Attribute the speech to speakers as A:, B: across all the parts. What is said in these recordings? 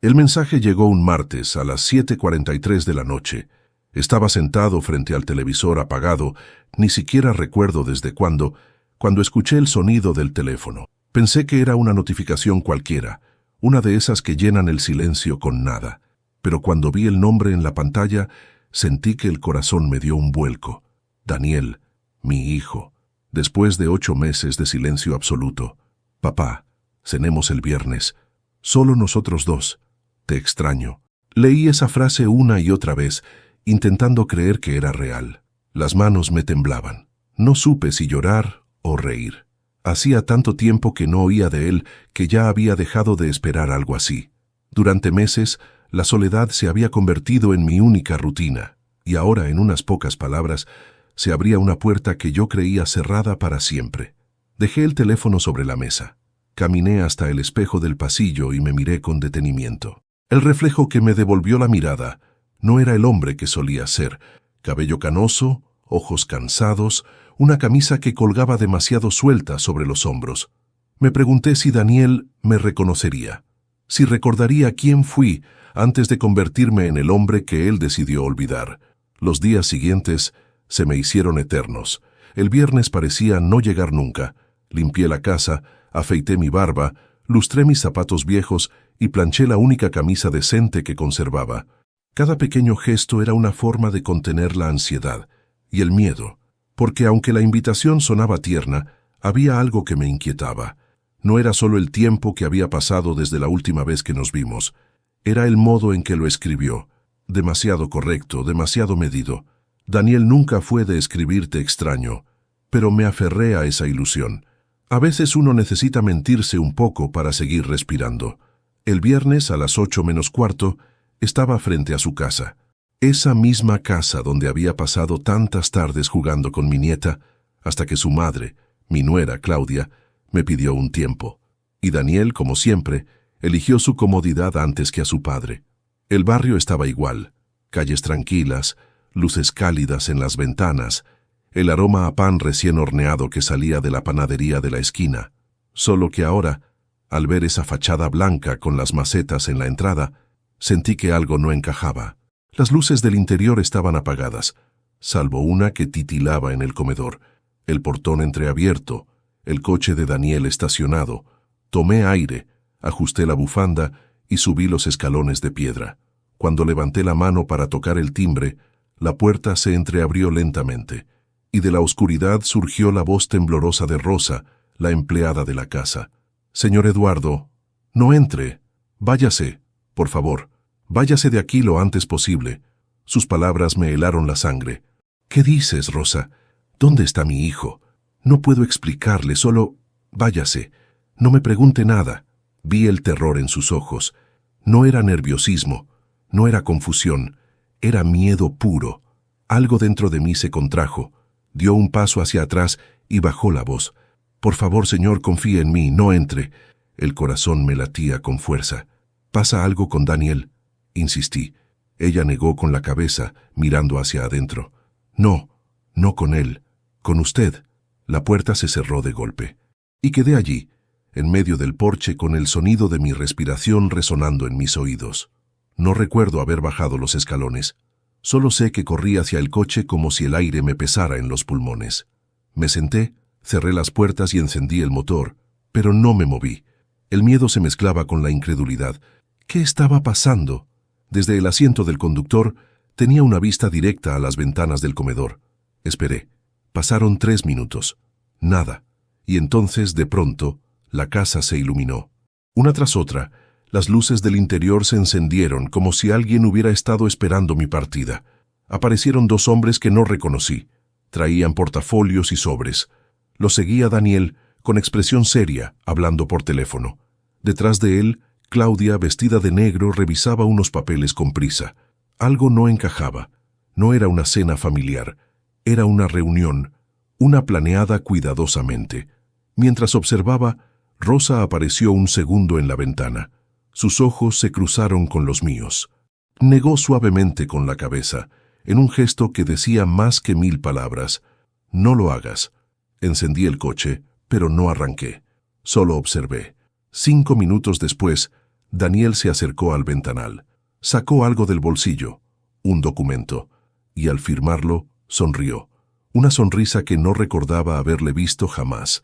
A: El mensaje llegó un martes a las 7:43 de la noche. Estaba sentado frente al televisor apagado, ni siquiera recuerdo desde cuándo, cuando escuché el sonido del teléfono. Pensé que era una notificación cualquiera, una de esas que llenan el silencio con nada. Pero cuando vi el nombre en la pantalla, sentí que el corazón me dio un vuelco. Daniel, mi hijo. Después de 8 meses de silencio absoluto. Papá, cenemos el viernes. Solo nosotros dos. Te extraño. Leí esa frase una y otra vez, intentando creer que era real. Las manos me temblaban. No supe si llorar o reír. Hacía tanto tiempo que no oía de él que ya había dejado de esperar algo así. Durante meses, la soledad se había convertido en mi única rutina, y ahora, en unas pocas palabras, se abría una puerta que yo creía cerrada para siempre. Dejé el teléfono sobre la mesa. Caminé hasta el espejo del pasillo y me miré con detenimiento. El reflejo que me devolvió la mirada no era el hombre que solía ser. Cabello canoso, ojos cansados, una camisa que colgaba demasiado suelta sobre los hombros. Me pregunté si Daniel me reconocería, si recordaría quién fui antes de convertirme en el hombre que él decidió olvidar. Los días siguientes se me hicieron eternos. El viernes parecía no llegar nunca. Limpié la casa, afeité mi barba, lustré mis zapatos viejos y planché la única camisa decente que conservaba. Cada pequeño gesto era una forma de contener la ansiedad y el miedo, porque aunque la invitación sonaba tierna, había algo que me inquietaba. No era solo el tiempo que había pasado desde la última vez que nos vimos, era el modo en que lo escribió, demasiado correcto, demasiado medido. Daniel nunca fue de escribirte extraño, pero me aferré a esa ilusión. A veces uno necesita mentirse un poco para seguir respirando. El viernes a las 8:45 estaba frente a su casa. Esa misma casa donde había pasado tantas tardes jugando con mi nieta, hasta que su madre, mi nuera Claudia, me pidió un tiempo. Y Daniel, como siempre, eligió su comodidad antes que a su padre. El barrio estaba igual, calles tranquilas, luces cálidas en las ventanas, el aroma a pan recién horneado que salía de la panadería de la esquina. Solo que ahora, al ver esa fachada blanca con las macetas en la entrada, sentí que algo no encajaba. Las luces del interior estaban apagadas, salvo una que titilaba en el comedor, el portón entreabierto, el coche de Daniel estacionado. Tomé aire, ajusté la bufanda y subí los escalones de piedra. Cuando levanté la mano para tocar el timbre, la puerta se entreabrió lentamente, y de la oscuridad surgió la voz temblorosa de Rosa, la empleada de la casa. «Señor Eduardo, no entre. Váyase, por favor. Váyase de aquí lo antes posible». Sus palabras me helaron la sangre. «¿Qué dices, Rosa? ¿Dónde está mi hijo? No puedo explicarle, solo váyase. No me pregunte nada». Vi el terror en sus ojos. No era nerviosismo, no era confusión, era miedo puro. Algo dentro de mí se contrajo, dio un paso hacia atrás y bajó la voz. «Por favor, señor, confíe en mí, no entre». El corazón me latía con fuerza. «¿Pasa algo con Daniel?», insistí. Ella negó con la cabeza, mirando hacia adentro. «No, no con él, con usted». La puerta se cerró de golpe. Y quedé allí, en medio del porche con el sonido de mi respiración resonando en mis oídos. No recuerdo haber bajado los escalones. Solo sé que corrí hacia el coche como si el aire me pesara en los pulmones. Me senté, cerré las puertas y encendí el motor, pero no me moví. El miedo se mezclaba con la incredulidad. ¿Qué estaba pasando? Desde el asiento del conductor tenía una vista directa a las ventanas del comedor. Esperé. Pasaron 3 minutos. Nada. Y entonces, de pronto, la casa se iluminó. Una tras otra, las luces del interior se encendieron como si alguien hubiera estado esperando mi partida. Aparecieron 2 hombres que no reconocí. Traían portafolios y sobres. Los seguía Daniel, con expresión seria, hablando por teléfono. Detrás de él, Claudia, vestida de negro, revisaba unos papeles con prisa. Algo no encajaba. No era una cena familiar. Era una reunión, una planeada cuidadosamente. Mientras observaba, Rosa apareció un segundo en la ventana. Sus ojos se cruzaron con los míos. Negó suavemente con la cabeza, en un gesto que decía más que 1000 palabras. «No lo hagas». Encendí el coche, pero no arranqué. Solo observé. 5 minutos después, Daniel se acercó al ventanal. Sacó algo del bolsillo, un documento, y al firmarlo, sonrió. Una sonrisa que no recordaba haberle visto jamás.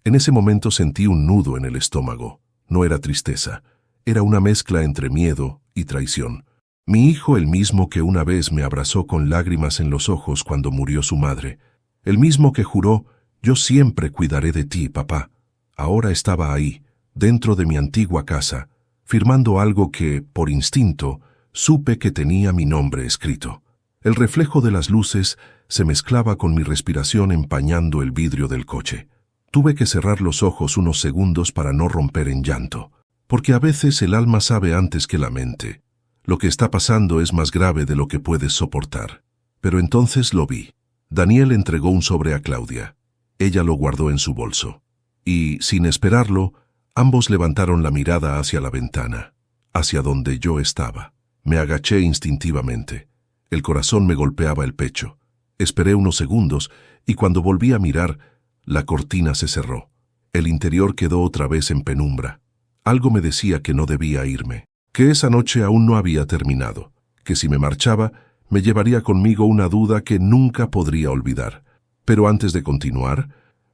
A: En ese momento sentí un nudo en el estómago. No era tristeza, era una mezcla entre miedo y traición. Mi hijo, el mismo que una vez me abrazó con lágrimas en los ojos cuando murió su madre. El mismo que juró, yo siempre cuidaré de ti, papá. Ahora estaba ahí, dentro de mi antigua casa, firmando algo que, por instinto, supe que tenía mi nombre escrito. El reflejo de las luces se mezclaba con mi respiración empañando el vidrio del coche. Tuve que cerrar los ojos unos segundos para no romper en llanto, porque a veces el alma sabe antes que la mente. Lo que está pasando es más grave de lo que puedes soportar. Pero entonces lo vi. Daniel entregó un sobre a Claudia. Ella lo guardó en su bolso. Y, sin esperarlo, ambos levantaron la mirada hacia la ventana, hacia donde yo estaba. Me agaché instintivamente. El corazón me golpeaba el pecho. Esperé unos segundos y cuando volví a mirar, la cortina se cerró. El interior quedó otra vez en penumbra. Algo me decía que no debía irme, que esa noche aún no había terminado, que si me marchaba, me llevaría conmigo una duda que nunca podría olvidar. Pero antes de continuar,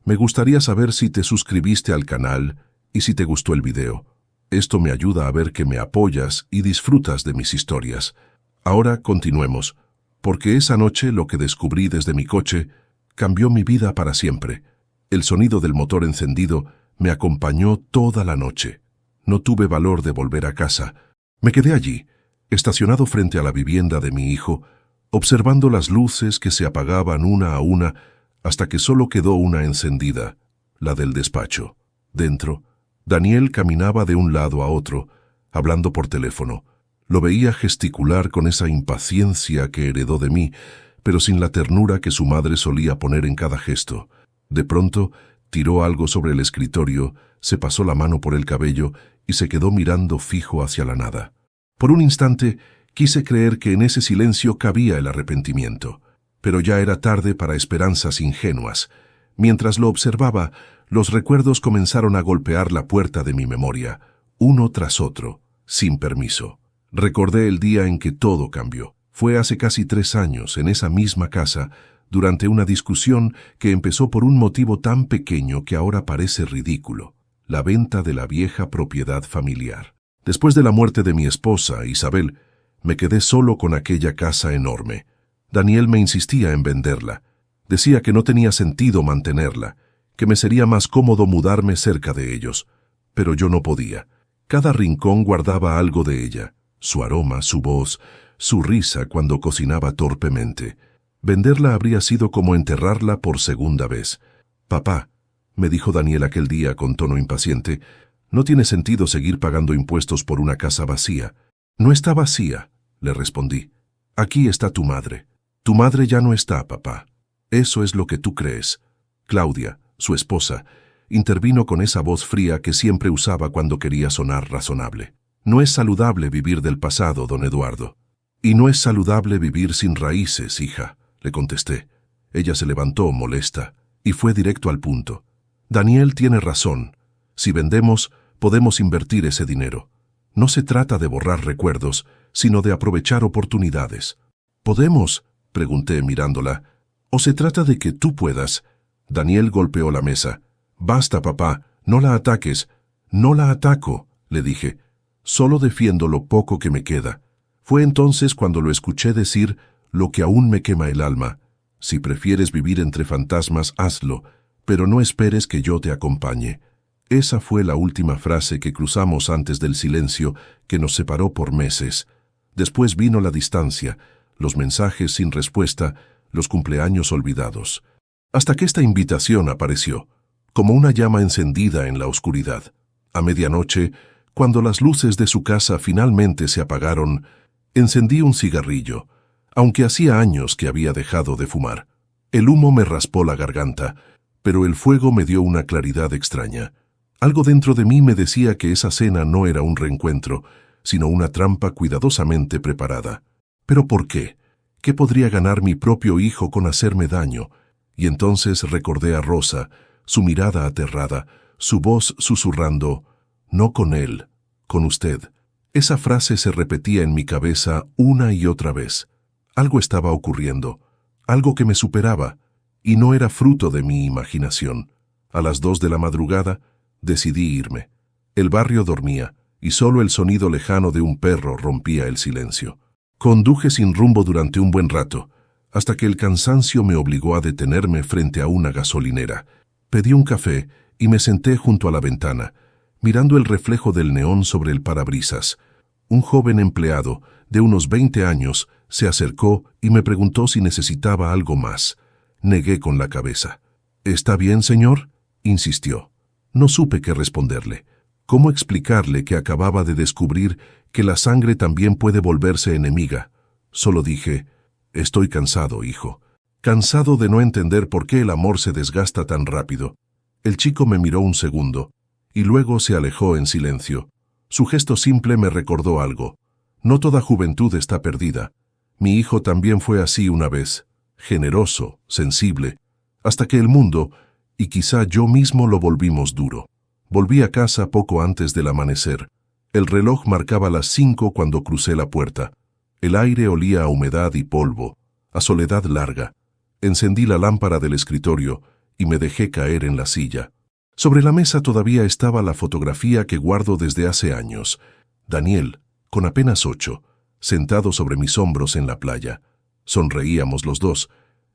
A: me gustaría saber si te suscribiste al canal y si te gustó el video. Esto me ayuda a ver que me apoyas y disfrutas de mis historias. Ahora continuemos, porque esa noche lo que descubrí desde mi coche cambió mi vida para siempre. El sonido del motor encendido me acompañó toda la noche. No tuve valor de volver a casa. Me quedé allí, estacionado frente a la vivienda de mi hijo, observando las luces que se apagaban una a una hasta que solo quedó una encendida, la del despacho. Dentro, Daniel caminaba de un lado a otro, hablando por teléfono. Lo veía gesticular con esa impaciencia que heredó de mí, pero sin la ternura que su madre solía poner en cada gesto. De pronto, tiró algo sobre el escritorio, se pasó la mano por el cabello y se quedó mirando fijo hacia la nada. Por un instante, quise creer que en ese silencio cabía el arrepentimiento, pero ya era tarde para esperanzas ingenuas. Mientras lo observaba, los recuerdos comenzaron a golpear la puerta de mi memoria, uno tras otro, sin permiso. Recordé el día en que todo cambió. Fue hace casi 3 años, en esa misma casa, durante una discusión que empezó por un motivo tan pequeño que ahora parece ridículo: la venta de la vieja propiedad familiar. Después de la muerte de mi esposa, Isabel, me quedé solo con aquella casa enorme. Daniel me insistía en venderla. Decía que no tenía sentido mantenerla, que me sería más cómodo mudarme cerca de ellos. Pero yo no podía. Cada rincón guardaba algo de ella: su aroma, su voz, su risa cuando cocinaba torpemente. Venderla habría sido como enterrarla por segunda vez. «Papá», me dijo Daniel aquel día con tono impaciente, «no tiene sentido seguir pagando impuestos por una casa vacía». «No está vacía», le respondí. «Aquí está tu madre». «Tu madre ya no está, papá. Eso es lo que tú crees». Claudia, su esposa, intervino con esa voz fría que siempre usaba cuando quería sonar razonable. «No es saludable vivir del pasado, don Eduardo». «Y no es saludable vivir sin raíces, hija», le contesté. Ella se levantó, molesta, y fue directo al punto. «Daniel tiene razón. Si vendemos, podemos invertir ese dinero. No se trata de borrar recuerdos, sino de aprovechar oportunidades». «¿Podemos?», pregunté mirándola. «¿O se trata de que tú puedas?». Daniel golpeó la mesa. «Basta, papá, no la ataques». «No la ataco», le dije. «Solo defiendo lo poco que me queda». Fue entonces cuando lo escuché decir lo que aún me quema el alma: «Si prefieres vivir entre fantasmas, hazlo, pero no esperes que yo te acompañe». Esa fue la última frase que cruzamos antes del silencio que nos separó por meses. Después vino la distancia, los mensajes sin respuesta, los cumpleaños olvidados. Hasta que esta invitación apareció, como una llama encendida en la oscuridad. A medianoche, cuando las luces de su casa finalmente se apagaron, encendí un cigarrillo, aunque hacía años que había dejado de fumar. El humo me raspó la garganta, pero el fuego me dio una claridad extraña. Algo dentro de mí me decía que esa cena no era un reencuentro, sino una trampa cuidadosamente preparada. ¿Pero por qué? ¿Qué podría ganar mi propio hijo con hacerme daño? Y entonces recordé a Rosa, su mirada aterrada, su voz susurrando: «No con él, con usted». Esa frase se repetía en mi cabeza una y otra vez. Algo estaba ocurriendo, algo que me superaba, y no era fruto de mi imaginación. A las 2 de la madrugada decidí irme. El barrio dormía, y solo el sonido lejano de un perro rompía el silencio. Conduje sin rumbo durante un buen rato, hasta que el cansancio me obligó a detenerme frente a una gasolinera. Pedí un café y me senté junto a la ventana, mirando el reflejo del neón sobre el parabrisas. Un joven empleado, de unos 20 años, se acercó y me preguntó si necesitaba algo más. Negué con la cabeza. «¿Está bien, señor?», insistió. No supe qué responderle. ¿Cómo explicarle que acababa de descubrir que la sangre también puede volverse enemiga? Solo dije: «Estoy cansado, hijo. Cansado de no entender por qué el amor se desgasta tan rápido». El chico me miró un segundo, y luego se alejó en silencio. Su gesto simple me recordó algo. No toda juventud está perdida. Mi hijo también fue así una vez, generoso, sensible, hasta que el mundo, y quizá yo mismo, lo volvimos duro. Volví a casa poco antes del amanecer. El reloj marcaba las 5 cuando crucé la puerta. El aire olía a humedad y polvo, a soledad larga. Encendí la lámpara del escritorio y me dejé caer en la silla. Sobre la mesa todavía estaba la fotografía que guardo desde hace años. Daniel, con apenas 8, sentado sobre mis hombros en la playa. Sonreíamos los dos.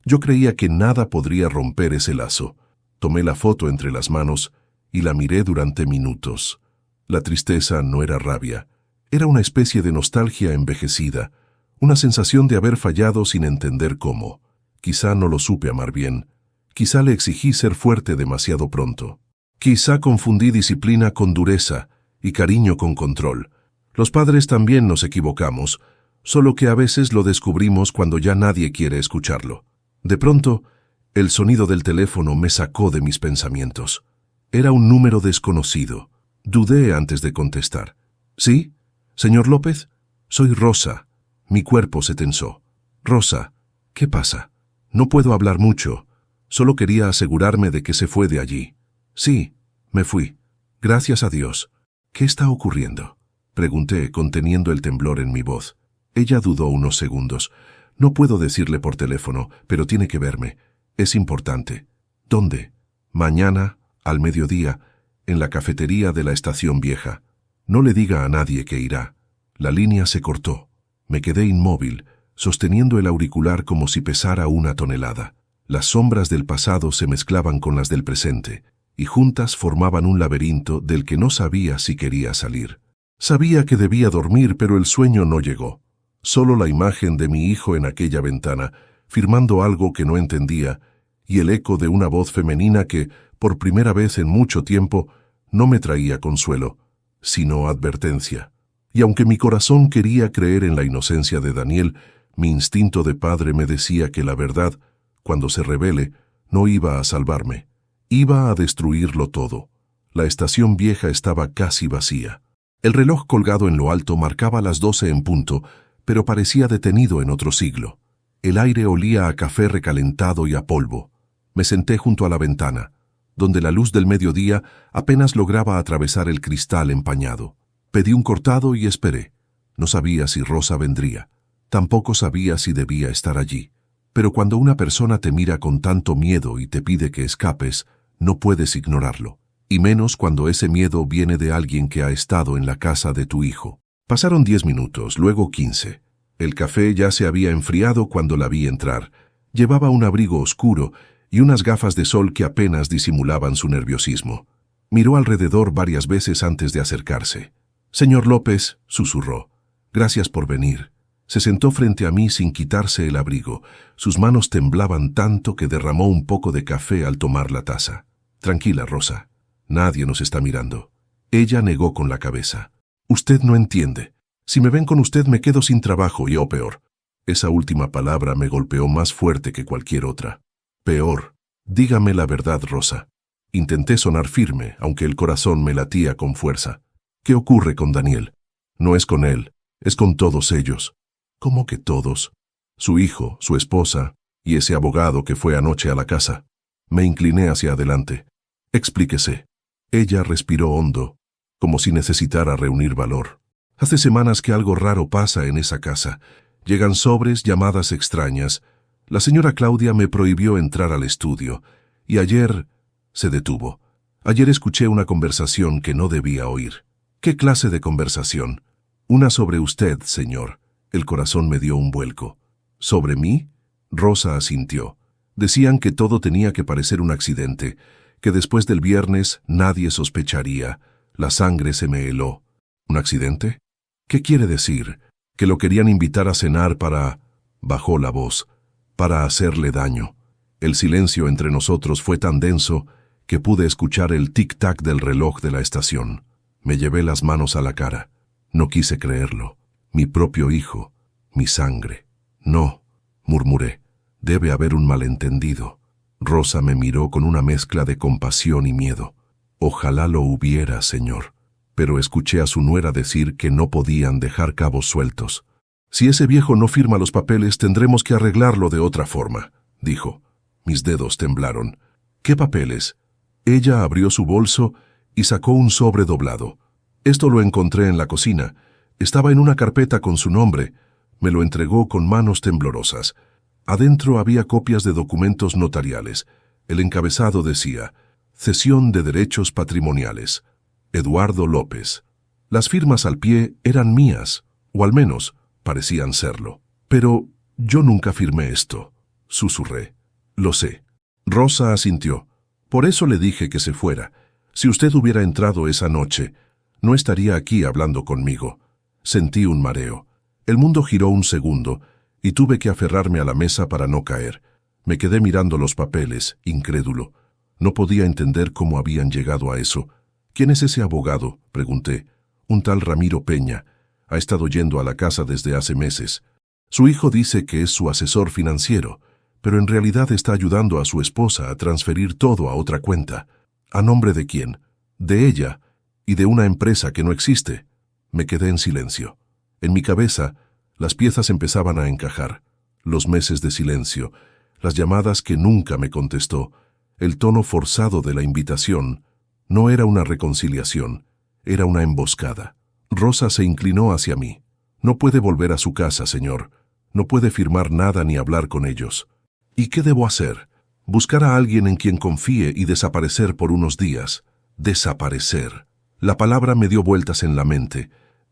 A: Yo creía que nada podría romper ese lazo. Tomé la foto entre las manos y la miré durante minutos. La tristeza no era rabia. Era una especie de nostalgia envejecida, una sensación de haber fallado sin entender cómo. Quizá no lo supe amar bien. Quizá le exigí ser fuerte demasiado pronto. Quizá confundí disciplina con dureza y cariño con control. Los padres también nos equivocamos, solo que a veces lo descubrimos cuando ya nadie quiere escucharlo. De pronto, el sonido del teléfono me sacó de mis pensamientos. Era un número desconocido. Dudé antes de contestar. «¿Sí? ¿Señor López? Soy Rosa». Mi cuerpo se tensó. «Rosa, ¿qué pasa? No puedo hablar mucho. Solo quería asegurarme de que se fue de allí». «Sí, me fui. Gracias a Dios». «¿Qué está ocurriendo?», pregunté, conteniendo el temblor en mi voz. Ella dudó unos segundos. «No puedo decirle por teléfono, pero tiene que verme. Es importante». «¿Dónde?» «Mañana, al mediodía, en la cafetería de la estación vieja. No le diga a nadie que irá». La línea se cortó. Me quedé inmóvil, sosteniendo el auricular como si pesara 1 tonelada. Las sombras del pasado se mezclaban con las del presente, y juntas formaban un laberinto del que no sabía si quería salir. Sabía que debía dormir, pero el sueño no llegó. Solo la imagen de mi hijo en aquella ventana, firmando algo que no entendía, y el eco de una voz femenina que, por primera vez en mucho tiempo, no me traía consuelo, sino advertencia. Y aunque mi corazón quería creer en la inocencia de Daniel, mi instinto de padre me decía que la verdad, cuando se revele, no iba a salvarme. Iba a destruirlo todo. La estación vieja estaba casi vacía. El reloj colgado en lo alto marcaba las 12 en punto, pero parecía detenido en otro siglo. El aire olía a café recalentado y a polvo. Me senté junto a la ventana, donde la luz del mediodía apenas lograba atravesar el cristal empañado. Pedí un cortado y esperé. No sabía si Rosa vendría. Tampoco sabía si debía estar allí. Pero cuando una persona te mira con tanto miedo y te pide que escapes, no puedes ignorarlo. Y menos cuando ese miedo viene de alguien que ha estado en la casa de tu hijo. Pasaron 10 minutos, luego 15. El café ya se había enfriado cuando la vi entrar. Llevaba un abrigo oscuro y unas gafas de sol que apenas disimulaban su nerviosismo. Miró alrededor varias veces antes de acercarse. «Señor López», susurró, «gracias por venir». Se sentó frente a mí sin quitarse el abrigo. Sus manos temblaban tanto que derramó un poco de café al tomar la taza. «Tranquila, Rosa. Nadie nos está mirando». Ella negó con la cabeza. «Usted no entiende. Si me ven con usted me quedo sin trabajo y, o peor». Esa última palabra me golpeó más fuerte que cualquier otra. «Peor. Dígame la verdad, Rosa». Intenté sonar firme, aunque el corazón me latía con fuerza. «¿Qué ocurre con Daniel?» «No es con él, es con todos ellos». «¿Cómo que todos?» «Su hijo, su esposa y ese abogado que fue anoche a la casa». Me incliné hacia adelante. «Explíquese». Ella respiró hondo, como si necesitara reunir valor. Hace semanas que algo raro pasa en esa casa. Llegan sobres, llamadas extrañas. La señora Claudia me prohibió entrar al estudio. Y ayer se detuvo. Ayer escuché una conversación que no debía oír. ¿Qué clase de conversación? Una sobre usted, señor. El corazón me dio un vuelco. ¿Sobre mí? Rosa asintió. Decían que todo tenía que parecer un accidente, que después del viernes nadie sospecharía. La sangre se me heló. ¿Un accidente? ¿Qué quiere decir? ¿Que lo querían invitar a cenar para...? Bajó la voz. Para hacerle daño. El silencio entre nosotros fue tan denso que pude escuchar el tic-tac del reloj de la estación. Me llevé las manos a la cara. No quise creerlo. Mi propio hijo, mi sangre. No, murmuré. Debe haber un malentendido. Rosa me miró con una mezcla de compasión y miedo. Ojalá lo hubiera, señor. Pero escuché a su nuera decir que no podían dejar cabos sueltos. Si ese viejo no firma los papeles, tendremos que arreglarlo de otra forma, dijo. Mis dedos temblaron. ¿Qué papeles? Ella abrió su bolso y sacó un sobre doblado. Esto lo encontré en la cocina. Estaba en una carpeta con su nombre. Me lo entregó con manos temblorosas. Adentro había copias de documentos notariales. El encabezado decía, cesión de derechos patrimoniales. Eduardo López. Las firmas al pie eran mías, o al menos parecían serlo. Pero yo nunca firmé esto, susurré. Lo sé. Rosa asintió. Por eso le dije que se fuera. Si usted hubiera entrado esa noche, no estaría aquí hablando conmigo. Sentí un mareo. El mundo giró un segundo y tuve que aferrarme a la mesa para no caer. Me quedé mirando los papeles, incrédulo. No podía entender cómo habían llegado a eso. ¿Quién es ese abogado?, pregunté. Un tal Ramiro Peña. Ha estado yendo a la casa desde hace meses. Su hijo dice que es su asesor financiero, pero en realidad está ayudando a su esposa a transferir todo a otra cuenta. ¿A nombre de quién? De ella y de una empresa que no existe. Me quedé en silencio. En mi cabeza, las piezas empezaban a encajar. Los meses de silencio, las llamadas que nunca me contestó, el tono forzado de la invitación. No era una reconciliación, era una emboscada. Rosa se inclinó hacia mí. No puede volver a su casa, señor. No puede firmar nada ni hablar con ellos. ¿Y qué debo hacer? Buscar a alguien en quien confíe y desaparecer por unos días. Desaparecer. La palabra me dio vueltas en la mente.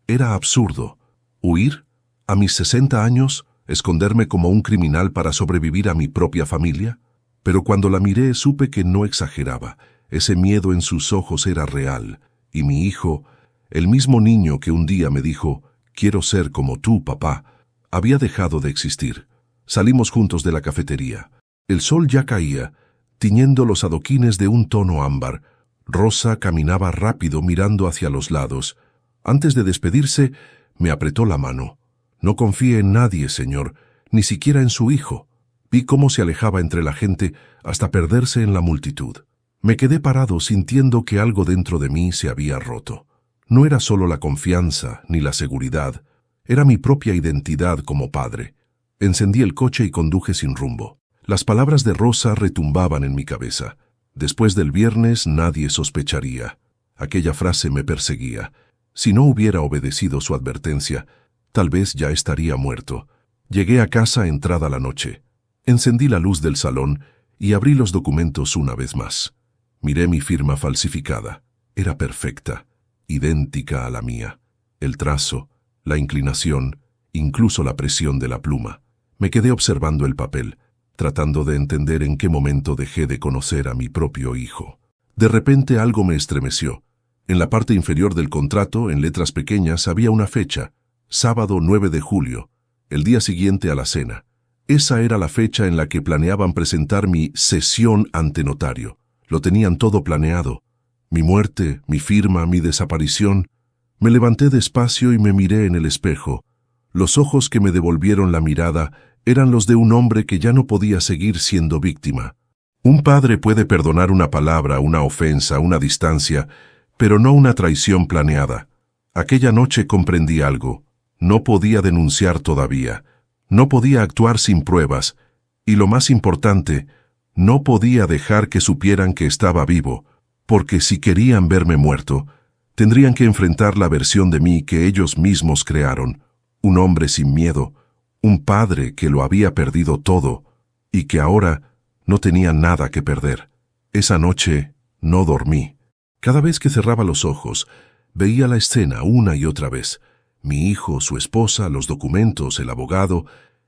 A: Era absurdo. ¿Huir? ¿A mis 60 años? ¿Esconderme como un criminal para sobrevivir a mi propia familia? Pero cuando la miré supe que no exageraba. Ese miedo en sus ojos era real. Y mi hijo, el mismo niño que un día me dijo, «Quiero ser como tú, papá», había dejado de existir. Salimos juntos de la cafetería. El sol ya caía, tiñendo los adoquines de un tono ámbar. Rosa caminaba rápido mirando hacia los lados. Antes de despedirse, me apretó la mano. «No confíe en nadie, señor, ni siquiera en su hijo». Vi cómo se alejaba entre la gente hasta perderse en la multitud. Me quedé parado sintiendo que algo dentro de mí se había roto. No era solo la confianza ni la seguridad, era mi propia identidad como padre. Encendí el coche y conduje sin rumbo. Las palabras de Rosa retumbaban en mi cabeza. Después del viernes nadie sospecharía. Aquella frase me perseguía. Si no hubiera obedecido su advertencia, tal vez ya estaría muerto. Llegué a casa entrada la noche. Encendí la luz del salón y abrí los documentos una vez más. Miré mi firma falsificada. Era perfecta, idéntica a la mía. El trazo, la inclinación, incluso la presión de la pluma. Me quedé observando el papel, tratando de entender en qué momento dejé de conocer a mi propio hijo. De repente algo me estremeció. En la parte inferior del contrato, en letras pequeñas, había una fecha, sábado 9 de julio, el día siguiente a la cena. Esa era la fecha en la que planeaban presentar mi cesión ante notario. Lo tenían todo planeado. Mi muerte, mi firma, mi desaparición. Me levanté despacio y me miré en el espejo. Los ojos que me devolvieron la mirada eran los de un hombre que ya no podía seguir siendo víctima. Un padre puede perdonar una palabra, una ofensa, una distancia, pero no una traición planeada. Aquella noche comprendí algo. No podía denunciar todavía. No podía actuar sin pruebas. Y lo más importante, no podía dejar que supieran que estaba vivo, porque si querían verme muerto, Tendrían que enfrentar la versión de mí que ellos mismos crearon, un hombre sin miedo, un padre que lo había perdido todo y que ahora no tenía nada que perder. Esa noche no dormí. Cada vez que cerraba los ojos, veía la escena una y otra vez. Mi hijo, su esposa, los documentos, el abogado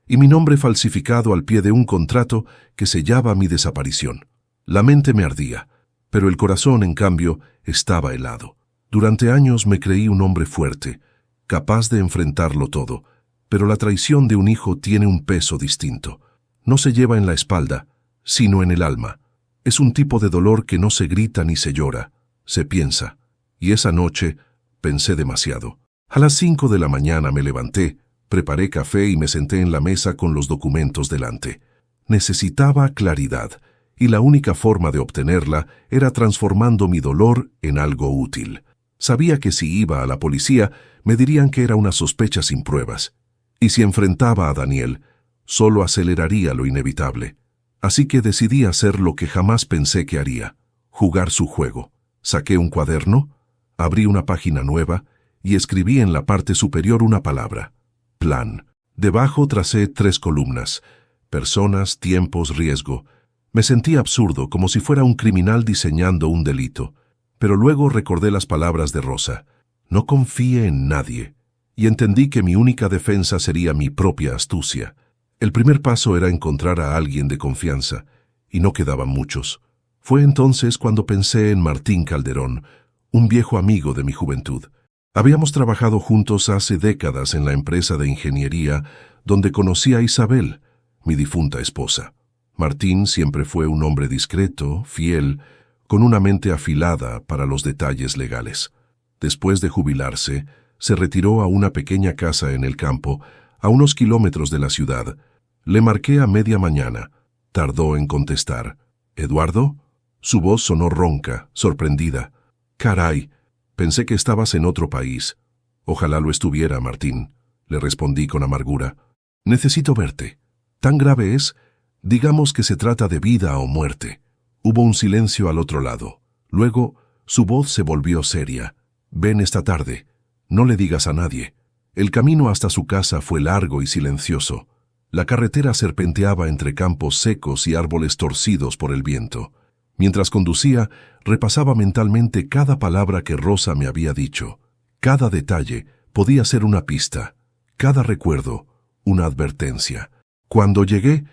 A: y mi nombre falsificado al pie de un contrato que sellaba mi desaparición. La mente me ardía, pero el corazón, en cambio, estaba helado. Durante años me creí un hombre fuerte, capaz de enfrentarlo todo, pero la traición de un hijo tiene un peso distinto. No se lleva en la espalda, sino en el alma. Es un tipo de dolor que no se grita ni se llora, se piensa. Y esa noche pensé demasiado. A las 5 de la mañana me levanté, preparé café y me senté en la mesa con los documentos delante. Necesitaba claridad, y la única forma de obtenerla era transformando mi dolor en algo útil. Sabía que si iba a la policía, me dirían que era una sospecha sin pruebas. Y si enfrentaba a Daniel, solo aceleraría lo inevitable. Así que decidí hacer lo que jamás pensé que haría, jugar su juego. Saqué un cuaderno, abrí una página nueva y escribí en la parte superior una palabra: plan. Debajo tracé 3 columnas: personas, tiempos, riesgo. Me sentí absurdo, como si fuera un criminal diseñando un delito. Pero luego recordé las palabras de Rosa: no confíe en nadie, y entendí que mi única defensa sería mi propia astucia. El primer paso era encontrar a alguien de confianza, y no quedaban muchos. Fue entonces cuando pensé en Martín Calderón, un viejo amigo de mi juventud. Habíamos trabajado juntos hace décadas en la empresa de ingeniería donde conocí a Isabel, mi difunta esposa. Martín siempre fue un hombre discreto, fiel, con una mente afilada para los detalles legales. Después de jubilarse, se retiró a una pequeña casa en el campo, a unos kilómetros de la ciudad. Le marqué a media mañana. Tardó en contestar. ¿Eduardo? Su voz sonó ronca, sorprendida. Caray, pensé que estabas en otro país. Ojalá lo estuviera, Martín, le respondí con amargura. Necesito verte. ¿Tan grave es? Digamos que se trata de vida o muerte. Hubo un silencio al otro lado. Luego, su voz se volvió seria. Ven esta tarde. No le digas a nadie. El camino hasta su casa fue largo y silencioso. La carretera serpenteaba entre campos secos y árboles torcidos por el viento. Mientras conducía, repasaba mentalmente cada palabra que Rosa me había dicho. Cada detalle podía ser una pista, cada recuerdo una advertencia. Cuando llegué,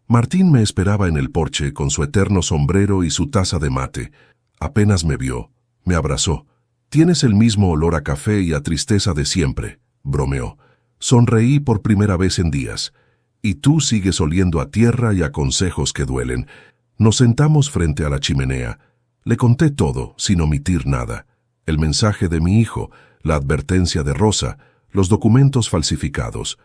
A: Martín me esperaba en el porche con su eterno sombrero y su taza de mate. Apenas me vio, me abrazó. «Tienes el mismo olor a café y a tristeza de siempre», bromeó. Sonreí por primera vez en días. «Y tú sigues oliendo a tierra y a consejos que duelen». Nos sentamos frente a la chimenea. Le conté todo, sin omitir nada. El mensaje de mi hijo, la advertencia de Rosa, los documentos falsificados.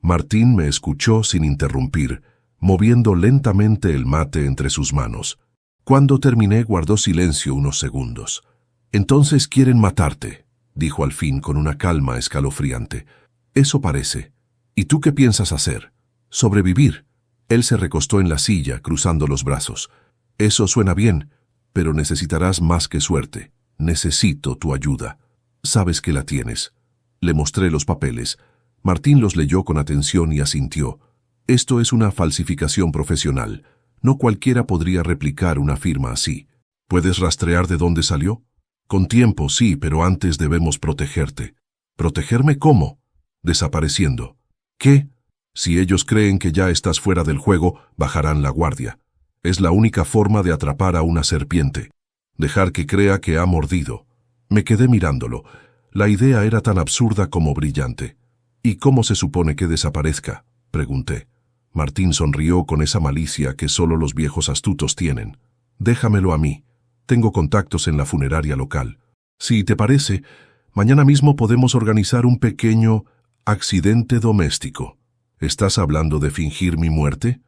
A: Martín me escuchó sin interrumpir, moviendo lentamente el mate entre sus manos. Cuando terminé, guardó silencio unos segundos. «Entonces quieren matarte», dijo al fin con una calma escalofriante. «Eso parece. ¿Y tú qué piensas hacer? ¿Sobrevivir?» Él se recostó en la silla, cruzando los brazos. «Eso suena bien, pero necesitarás más que suerte. Necesito tu ayuda. Sabes que la tienes». Le mostré los papeles. Martín los leyó con atención y asintió. «Esto es una falsificación profesional. No cualquiera podría replicar una firma así. ¿Puedes rastrear de dónde salió?» «Con tiempo, sí, pero antes debemos protegerte». «¿Protegerme cómo?» «Desapareciendo». «¿Qué?» «Si ellos creen que ya estás fuera del juego, bajarán la guardia. Es la única forma de atrapar a una serpiente. Dejar que crea que ha mordido». Me quedé mirándolo. La idea era tan absurda como brillante. «¿Y cómo se supone que desaparezca?», pregunté. Martín sonrió con esa malicia que solo los viejos astutos tienen. «Déjamelo a mí. Tengo contactos en la funeraria local. Si te parece, mañana mismo podemos organizar un pequeño accidente doméstico». «¿Estás hablando de fingir mi muerte?»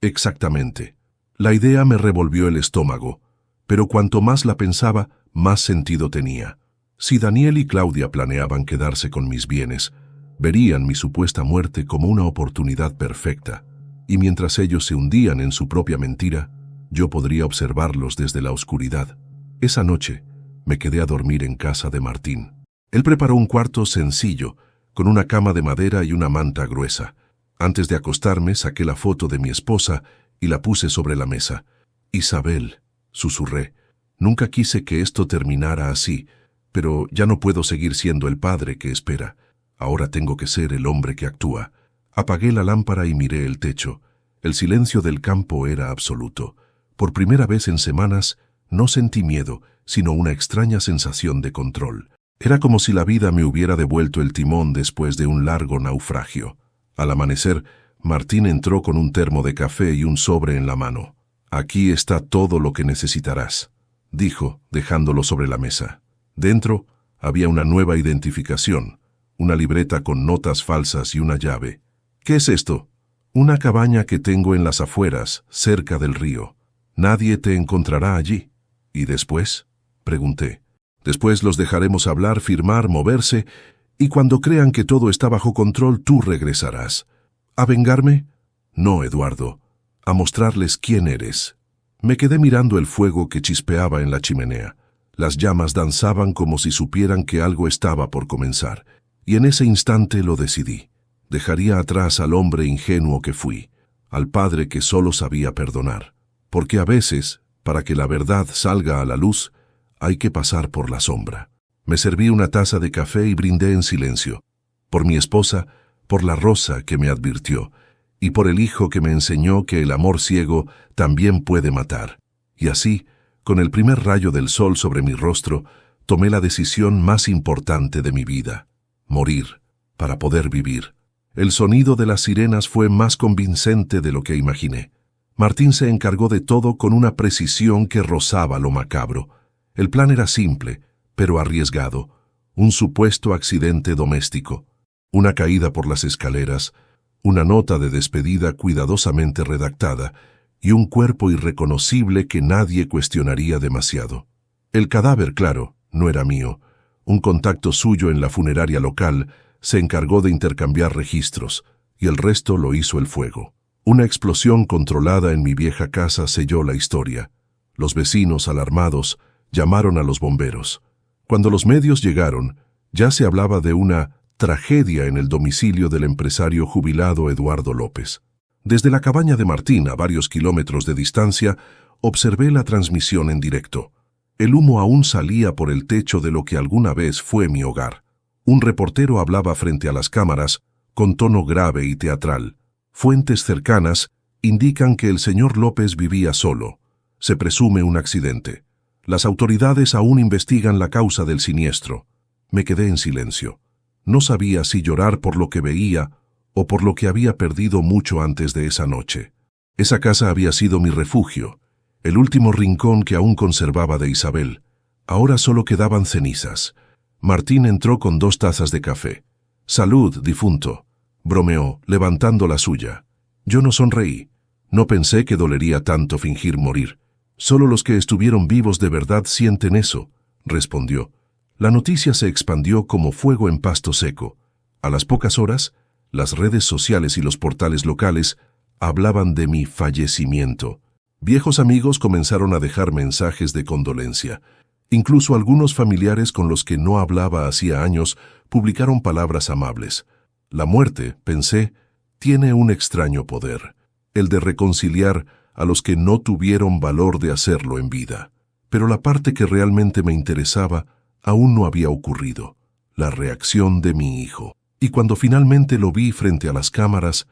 A: «Exactamente». La idea me revolvió el estómago, pero cuanto más la pensaba, más sentido tenía. Si Daniel y Claudia planeaban quedarse con mis bienes, verían mi supuesta muerte como una oportunidad perfecta, y mientras ellos se hundían en su propia mentira, yo podría observarlos desde la oscuridad. Esa noche, Me quedé a dormir en casa de Martín. Él preparó un cuarto sencillo, con una cama de madera y una manta gruesa. Antes de acostarme, saqué la foto de mi esposa y la puse sobre la mesa. «Isabel», susurré, «nunca quise que esto terminara así, pero ya no puedo seguir siendo el padre que espera. Ahora tengo que ser el hombre que actúa». Apagué la lámpara y miré el techo. El silencio del campo era absoluto. Por primera vez en semanas, no sentí miedo, sino una extraña sensación de control. Era como si la vida me hubiera devuelto el timón después de un largo naufragio. Al amanecer, Martín entró con un termo de café y un sobre en la mano. «Aquí está todo lo que necesitarás», dijo, dejándolo sobre la mesa. Dentro había una nueva identificación, una libreta con notas falsas y una llave. «¿Qué es esto?» «Una cabaña que tengo en las afueras, cerca del río. Nadie te encontrará allí». «¿Y después?», pregunté. «Después los dejaremos hablar, firmar, moverse, y cuando crean que todo está bajo control, tú regresarás». «¿A vengarme?» «No, Eduardo. A mostrarles quién eres». Me quedé mirando el fuego que chispeaba en la chimenea. Las llamas danzaban como si supieran que algo estaba por comenzar, y en ese instante lo decidí. Dejaría atrás al hombre ingenuo que fui, al padre que solo sabía perdonar. Porque a veces, para que la verdad salga a la luz, hay que pasar por la sombra. Me serví una taza de café y brindé en silencio. Por mi esposa, por la rosa que me advirtió, y por el hijo que me enseñó que el amor ciego también puede matar. Y así, con el primer rayo del sol sobre mi rostro, tomé la decisión más importante de mi vida: morir, para poder vivir. El sonido de las sirenas fue más convincente de lo que imaginé. Martín se encargó de todo con una precisión que rozaba lo macabro. El plan era simple, pero arriesgado. Un supuesto accidente doméstico, una caída por las escaleras, una nota de despedida cuidadosamente redactada y un cuerpo irreconocible que nadie cuestionaría demasiado. El cadáver, claro, no era mío. Un contacto suyo en la funeraria local se encargó de intercambiar registros, y el resto lo hizo el fuego. Una explosión controlada en mi vieja casa selló la historia. Los vecinos, alarmados, llamaron a los bomberos. Cuando los medios llegaron, ya se hablaba de una tragedia en el domicilio del empresario jubilado Eduardo López. Desde la cabaña de Martín, a varios kilómetros de distancia, observé la transmisión en directo. El humo aún salía por el techo de lo que alguna vez fue mi hogar. Un reportero hablaba frente a las cámaras, con tono grave y teatral. Fuentes cercanas indican que el señor López vivía solo. Se presume un accidente. Las autoridades aún investigan la causa del siniestro. Me quedé en silencio. No sabía si llorar por lo que veía o por lo que había perdido mucho antes de esa noche. Esa casa había sido mi refugio, el último rincón que aún conservaba de Isabel. Ahora solo quedaban cenizas. Martín entró con 2 tazas de café. «Salud, difunto», bromeó, levantando la suya. Yo no sonreí. No pensé que dolería tanto fingir morir. «Solo los que estuvieron vivos de verdad sienten eso», respondió. La noticia se expandió como fuego en pasto seco. A las pocas horas, las redes sociales y los portales locales hablaban de mi fallecimiento. Viejos amigos comenzaron a dejar mensajes de condolencia. Incluso algunos familiares con los que no hablaba hacía años publicaron palabras amables. La muerte, pensé, tiene un extraño poder, el de reconciliar a los que no tuvieron valor de hacerlo en vida. Pero la parte que realmente me interesaba aún no había ocurrido, la reacción de mi hijo. Y cuando finalmente lo vi frente a las cámaras,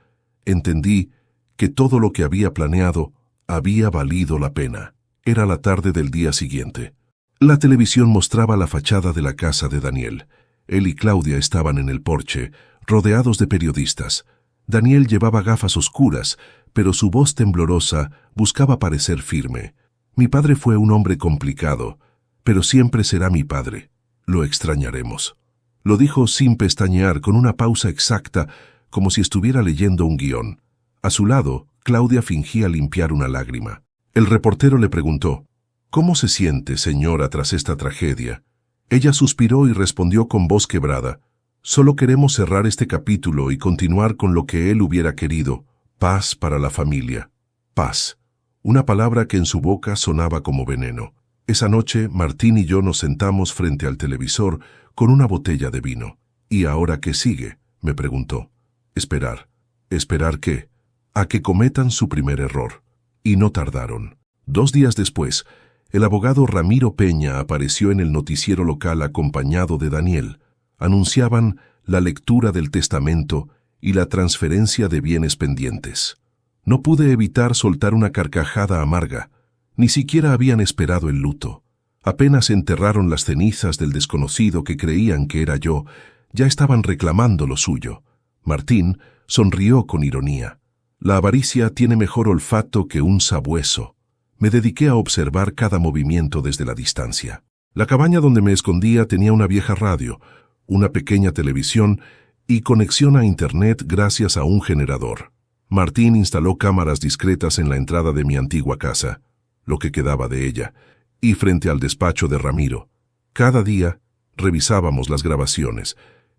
A: entendí que todo lo que había planeado había valido la pena. Era la tarde del día siguiente. La televisión mostraba la fachada de la casa de Daniel. Él y Claudia estaban en el porche, rodeados de periodistas. Daniel llevaba gafas oscuras, pero su voz temblorosa buscaba parecer firme. Mi padre fue un hombre complicado, pero siempre será mi padre. Lo extrañaremos. Lo dijo sin pestañear, con una pausa exacta, como si estuviera leyendo un guión. A su lado, Claudia fingía limpiar una lágrima. El reportero le preguntó: «¿Cómo se siente, señora, tras esta tragedia?». Ella suspiró y respondió con voz quebrada: «Solo queremos cerrar este capítulo y continuar con lo que él hubiera querido. Paz para la familia». Paz. Una palabra que en su boca sonaba como veneno. Esa noche, Martín y yo nos sentamos frente al televisor con una botella de vino. ¿Y ahora qué sigue?, me preguntó. Esperar. ¿Esperar qué? A que cometan su primer error. Y no tardaron. 2 días después, el abogado Ramiro Peña apareció en el noticiero local acompañado de Daniel. Anunciaban la lectura del testamento y la transferencia de bienes pendientes. No pude evitar soltar una carcajada amarga. Ni siquiera habían esperado el luto. Apenas enterraron las cenizas del desconocido que creían que era yo, ya estaban reclamando lo suyo. Martín sonrió con ironía. La avaricia tiene mejor olfato que un sabueso. Me dediqué a observar cada movimiento desde la distancia. La cabaña donde me escondía tenía una vieja radio, una pequeña televisión y conexión a Internet gracias a un generador. Martín instaló cámaras discretas en la entrada de mi antigua casa, lo que quedaba de ella, y frente al despacho de Ramiro. Cada día revisábamos las grabaciones.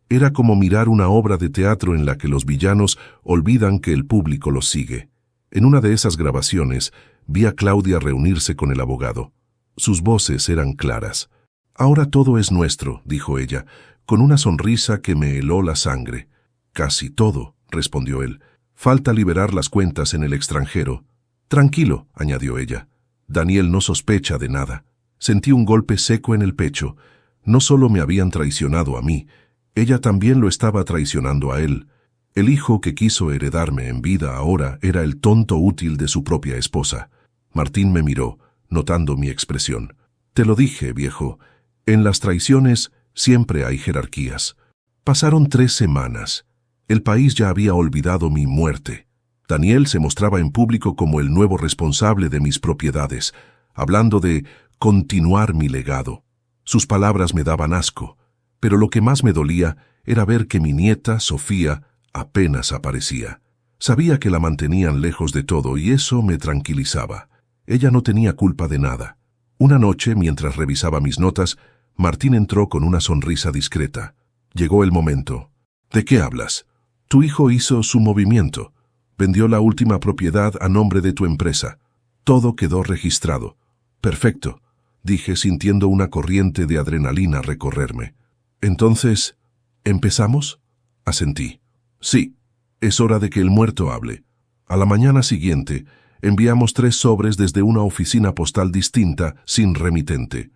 A: Era como mirar una obra de teatro en la que los villanos olvidan que el público los sigue. En una de esas grabaciones vi a Claudia reunirse con el abogado. Sus voces eran claras. «Ahora todo es nuestro», dijo ella, con una sonrisa que me heló la sangre. «Casi todo», respondió él. «Falta liberar las cuentas en el extranjero». «Tranquilo», añadió ella. «Daniel no sospecha de nada». Sentí un golpe seco en el pecho. No solo me habían traicionado a mí, ella también lo estaba traicionando a él. El hijo que quiso heredarme en vida ahora era el tonto útil de su propia esposa. Martín me miró, notando mi expresión. «Te lo dije, viejo. En las traiciones siempre hay jerarquías». Pasaron 3 semanas. El país ya había olvidado mi muerte. Daniel se mostraba en público como el nuevo responsable de mis propiedades, hablando de continuar mi legado. Sus palabras me daban asco, pero lo que más me dolía era ver que mi nieta, Sofía, apenas aparecía. Sabía que la mantenían lejos de todo y eso me tranquilizaba. Ella no tenía culpa de nada. Una noche, mientras revisaba mis notas, Martín entró con una sonrisa discreta. Llegó el momento. «¿De qué hablas? Tu hijo hizo su movimiento. Vendió la última propiedad a nombre de tu empresa. Todo quedó registrado». «Perfecto», dije sintiendo una corriente de adrenalina recorrerme. «Entonces, ¿empezamos?», asentí. «Sí, es hora de que el muerto hable». A la mañana siguiente, enviamos 3 sobres desde una oficina postal distinta sin remitente.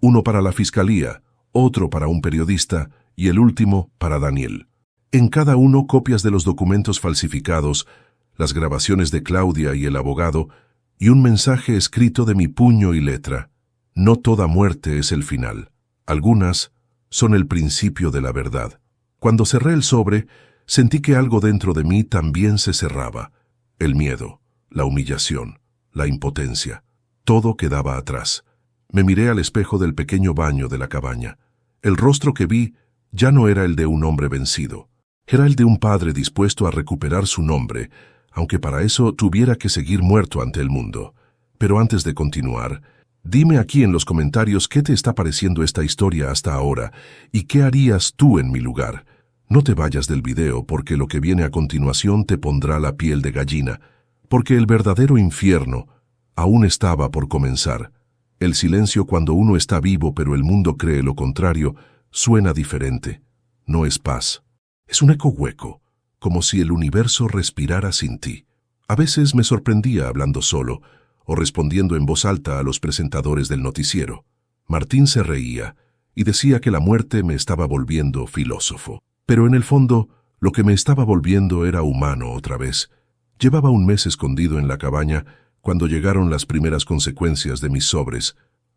A: Uno para la fiscalía, otro para un periodista y el último para Daniel. En cada uno copias de los documentos falsificados, las grabaciones de Claudia y el abogado y un mensaje escrito de mi puño y letra. No toda muerte es el final. Algunas son el principio de la verdad. Cuando cerré el sobre, sentí que algo dentro de mí también se cerraba. El miedo, la humillación, la impotencia. Todo quedaba atrás. Me miré al espejo del pequeño baño de la cabaña. El rostro que vi ya no era el de un hombre vencido. Era el de un padre dispuesto a recuperar su nombre, aunque para eso tuviera que seguir muerto ante el mundo. Pero antes de continuar, dime aquí en los comentarios qué te está pareciendo esta historia hasta ahora y qué harías tú en mi lugar. No te vayas del video porque lo que viene a continuación te pondrá la piel de gallina, porque el verdadero infierno aún estaba por comenzar. El silencio cuando uno está vivo pero el mundo cree lo contrario suena diferente. No es paz. Es un eco hueco, como si el universo respirara sin ti. A veces me sorprendía hablando solo o respondiendo en voz alta a los presentadores del noticiero. Martín se reía y decía que la muerte me estaba volviendo filósofo. Pero en el fondo, lo que me estaba volviendo era humano otra vez. Llevaba un mes escondido en la cabaña cuando llegaron las primeras consecuencias de mis sobres.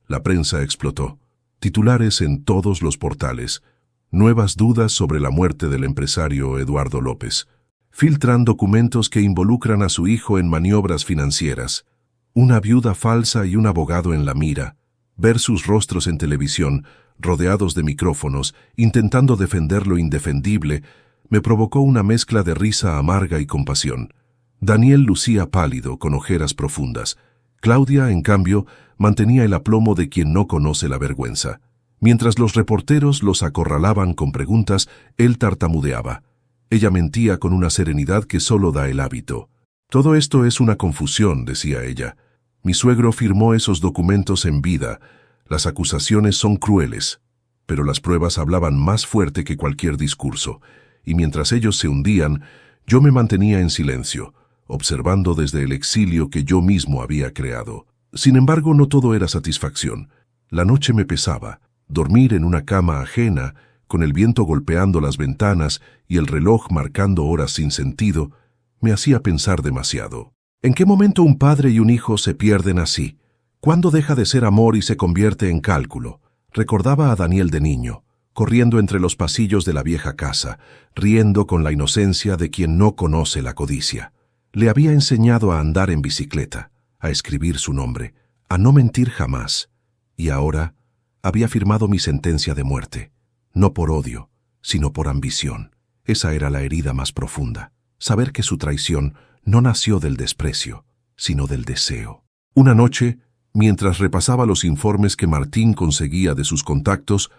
A: La prensa explotó. Titulares en todos los portales. Nuevas dudas sobre la muerte del empresario Eduardo López. Filtran documentos que involucran a su hijo en maniobras financieras. Una viuda falsa y un abogado en la mira. Ver sus rostros en televisión, rodeados de micrófonos, intentando defender lo indefendible, me provocó una mezcla de risa amarga y compasión. Daniel lucía pálido, con ojeras profundas. Claudia, en cambio, mantenía el aplomo de quien no conoce la vergüenza. Mientras los reporteros los acorralaban con preguntas, él tartamudeaba. Ella mentía con una serenidad que solo da el hábito. «Todo esto es una confusión», decía ella. «Mi suegro firmó esos documentos en vida. Las acusaciones son crueles, pero las pruebas hablaban más fuerte que cualquier discurso, y mientras ellos se hundían, yo me mantenía en silencio, observando desde el exilio que yo mismo había creado. Sin embargo, no todo era satisfacción. La noche me pesaba. Dormir en una cama ajena, con el viento golpeando las ventanas y el reloj marcando horas sin sentido, me hacía pensar demasiado. ¿En qué momento un padre y un hijo se pierden así? ¿Cuándo deja de ser amor y se convierte en cálculo? Recordaba a Daniel de niño, corriendo entre los pasillos de la vieja casa, riendo con la inocencia de quien no conoce la codicia. Le había enseñado a andar en bicicleta, a escribir su nombre, a no mentir jamás, y ahora había firmado mi sentencia de muerte, no por odio, sino por ambición. Esa era la herida más profunda, saber que su traición no nació del desprecio, sino del deseo. Una noche, mientras repasaba los informes que Martín conseguía de sus contactos,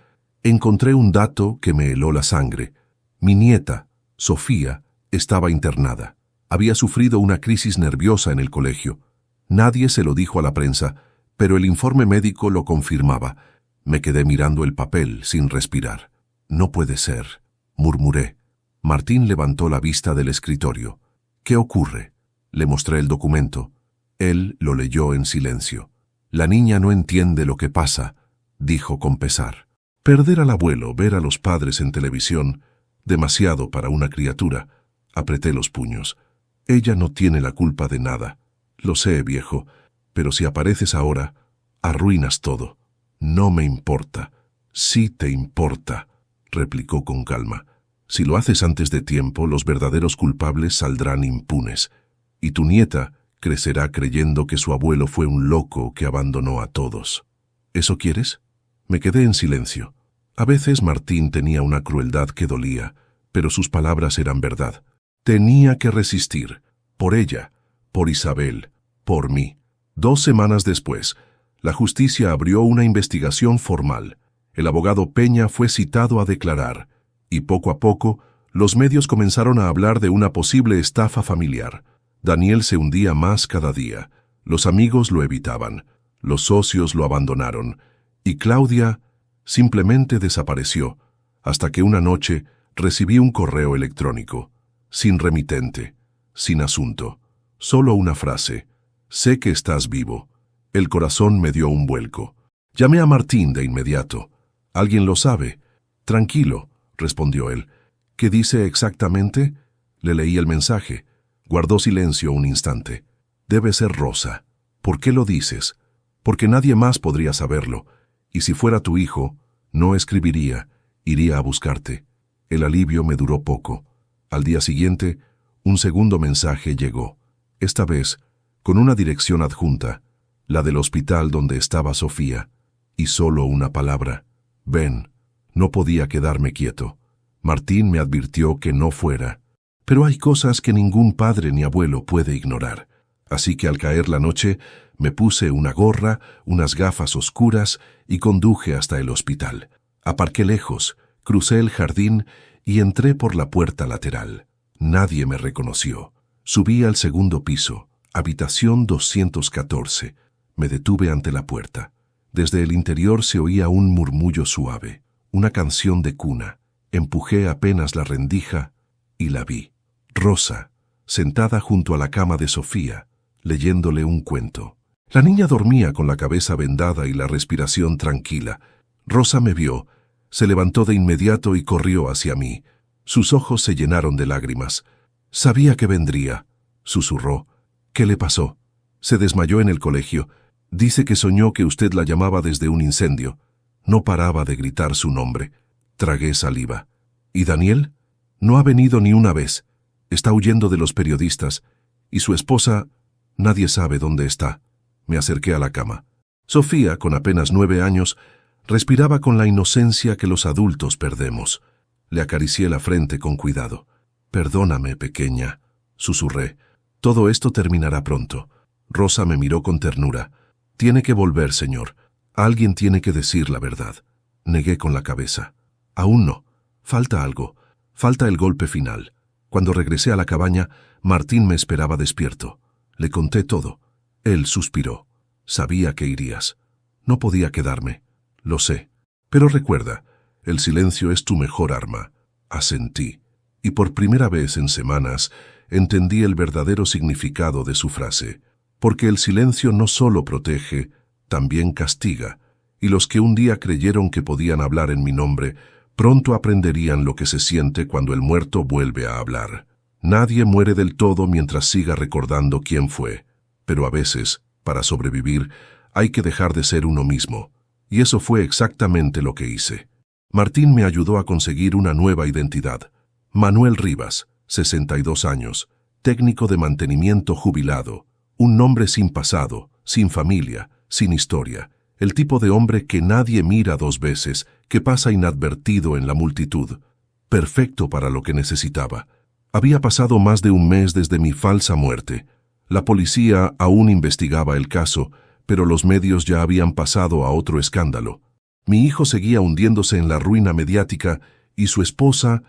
A: encontré un dato que me heló la sangre. Mi nieta, Sofía, estaba internada. Había sufrido una crisis nerviosa en el colegio. Nadie se lo dijo a la prensa, pero el informe médico lo confirmaba. Me quedé mirando el papel sin respirar. No puede ser, murmuré. Martín levantó la vista del escritorio. ¿Qué ocurre? Le mostré el documento. Él lo leyó en silencio. La niña no entiende lo que pasa, dijo con pesar. Perder al abuelo, ver a los padres en televisión, demasiado para una criatura. Apreté los puños. Ella no tiene la culpa de nada. Lo sé, viejo, pero si apareces ahora, arruinas todo. No me importa. Sí te importa, replicó con calma. Si lo haces antes de tiempo, los verdaderos culpables saldrán impunes. Y tu nieta crecerá creyendo que su abuelo fue un loco que abandonó a todos. ¿Eso quieres? Me quedé en silencio. A veces Martín tenía una crueldad que dolía, pero sus palabras eran verdad. Tenía que resistir, por ella, por Isabel, por mí. 2 semanas después, la justicia abrió una investigación formal. El abogado Peña fue citado a declarar, y poco a poco, los medios comenzaron a hablar de una posible estafa familiar. Daniel se hundía más cada día. Los amigos lo evitaban, los socios lo abandonaron, y Claudia simplemente desapareció, hasta que una noche recibí un correo electrónico, sin remitente, sin asunto, solo una frase: sé que estás vivo. El corazón me dio un vuelco. Llamé a Martín de inmediato. ¿Alguien lo sabe? Tranquilo, respondió él. ¿Qué dice exactamente? Le leí el mensaje. Guardó silencio un instante. Debe ser Rosa. ¿Por qué lo dices? Porque nadie más podría saberlo. Y si fuera tu hijo, no escribiría, iría a buscarte. El alivio me duró poco. Al día siguiente, un segundo mensaje llegó. Esta vez, con una dirección adjunta, la del hospital donde estaba Sofía, y solo una palabra: ven. No podía quedarme quieto. Martín me advirtió que no fuera. Pero hay cosas que ningún padre ni abuelo puede ignorar. Así que al caer la noche, me puse una gorra, unas gafas oscuras y conduje hasta el hospital. Aparqué lejos, crucé el jardín y entré por la puerta lateral. Nadie me reconoció. Subí al segundo piso, habitación 214. Me detuve ante la puerta. Desde el interior se oía un murmullo suave, una canción de cuna. Empujé apenas la rendija y la vi. Rosa, sentada junto a la cama de Sofía, leyéndole un cuento. La niña dormía con la cabeza vendada y la respiración tranquila. Rosa me vio, se levantó de inmediato y corrió hacia mí. Sus ojos se llenaron de lágrimas. Sabía que vendría, susurró. ¿Qué le pasó? Se desmayó en el colegio. Dice que soñó que usted la llamaba desde un incendio. No paraba de gritar su nombre. Tragué saliva. ¿Y Daniel? No ha venido ni una vez. Está huyendo de los periodistas. Y su esposa, nadie sabe dónde está. Me acerqué a la cama. Sofía, con apenas 9 años, respiraba con la inocencia que los adultos perdemos. Le acaricié la frente con cuidado. Perdóname, pequeña, susurré. Todo esto terminará pronto. Rosa me miró con ternura. Tiene que volver, señor. Alguien tiene que decir la verdad. Negué con la cabeza. Aún no. Falta algo. Falta el golpe final. Cuando regresé a la cabaña, Martín me esperaba despierto. Le conté todo. Él suspiró. Sabía que irías. No podía quedarme. Lo sé. Pero recuerda, el silencio es tu mejor arma. Asentí. Y por primera vez en semanas entendí el verdadero significado de su frase. Porque el silencio no solo protege, también castiga. Y los que un día creyeron que podían hablar en mi nombre, pronto aprenderían lo que se siente cuando el muerto vuelve a hablar. Nadie muere del todo mientras siga recordando quién fue. Pero a veces, para sobrevivir, hay que dejar de ser uno mismo. Y eso fue exactamente lo que hice. Martín me ayudó a conseguir una nueva identidad. Manuel Rivas, 62 años, técnico de mantenimiento jubilado, un nombre sin pasado, sin familia, sin historia, el tipo de hombre que nadie mira dos veces, que pasa inadvertido en la multitud. Perfecto para lo que necesitaba. Había pasado más de un mes desde mi falsa muerte. La policía aún investigaba el caso, pero los medios ya habían pasado a otro escándalo. Mi hijo seguía hundiéndose en la ruina mediática y su esposa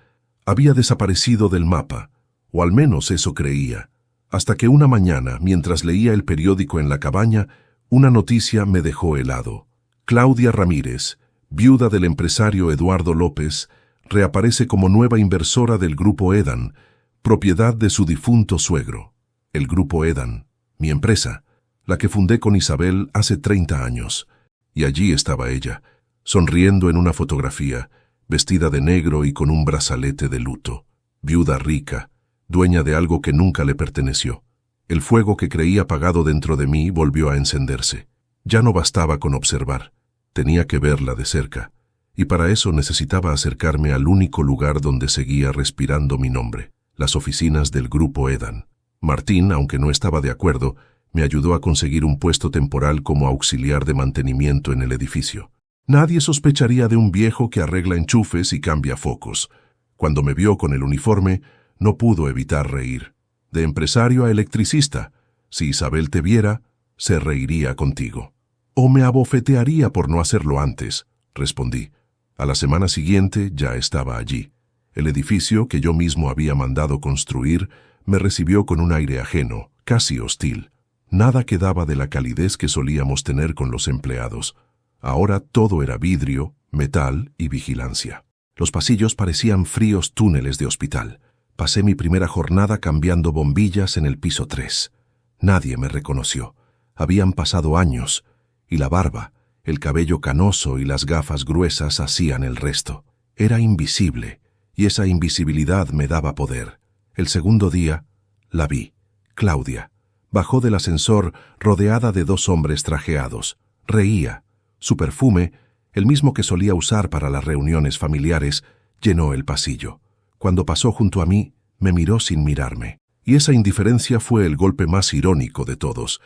A: había desaparecido del mapa, o al menos eso creía, hasta que una mañana, mientras leía el periódico en la cabaña, una noticia me dejó helado. Claudia Ramírez, viuda del empresario Eduardo López, reaparece como nueva inversora del Grupo Edan, propiedad de su difunto suegro. El Grupo Edan, mi empresa, la que fundé con Isabel hace 30 años. Y allí estaba ella, sonriendo en una fotografía, vestida de negro y con un brazalete de luto. Viuda rica, dueña de algo que nunca le perteneció. El fuego que creía apagado dentro de mí volvió a encenderse. Ya no bastaba con observar, tenía que verla de cerca, y para eso necesitaba acercarme al único lugar donde seguía respirando mi nombre, las oficinas del Grupo Edan. Martín, aunque no estaba de acuerdo, me ayudó a conseguir un puesto temporal como auxiliar de mantenimiento en el edificio. Nadie sospecharía de un viejo que arregla enchufes y cambia focos. Cuando me vio con el uniforme, no pudo evitar reír. De empresario a electricista, si Isabel te viera, se reiría contigo. O me abofetearía por no hacerlo antes, respondí. A la semana siguiente ya estaba allí. El edificio que yo mismo había mandado construir me recibió con un aire ajeno, casi hostil. Nada quedaba de la calidez que solíamos tener con los empleados. Ahora todo era vidrio, metal y vigilancia. Los pasillos parecían fríos túneles de hospital. Pasé mi primera jornada cambiando bombillas en el piso 3. Nadie me reconoció. Habían pasado años, y la barba, el cabello canoso y las gafas gruesas hacían el resto. Era invisible, y esa invisibilidad me daba poder. El segundo día, la vi. Claudia. Bajó del ascensor rodeada de 2 hombres trajeados. Reía. Su perfume, el mismo que solía usar para las reuniones familiares, llenó el pasillo. Cuando pasó junto a mí, me miró sin mirarme. Y esa indiferencia fue el golpe más irónico de todos.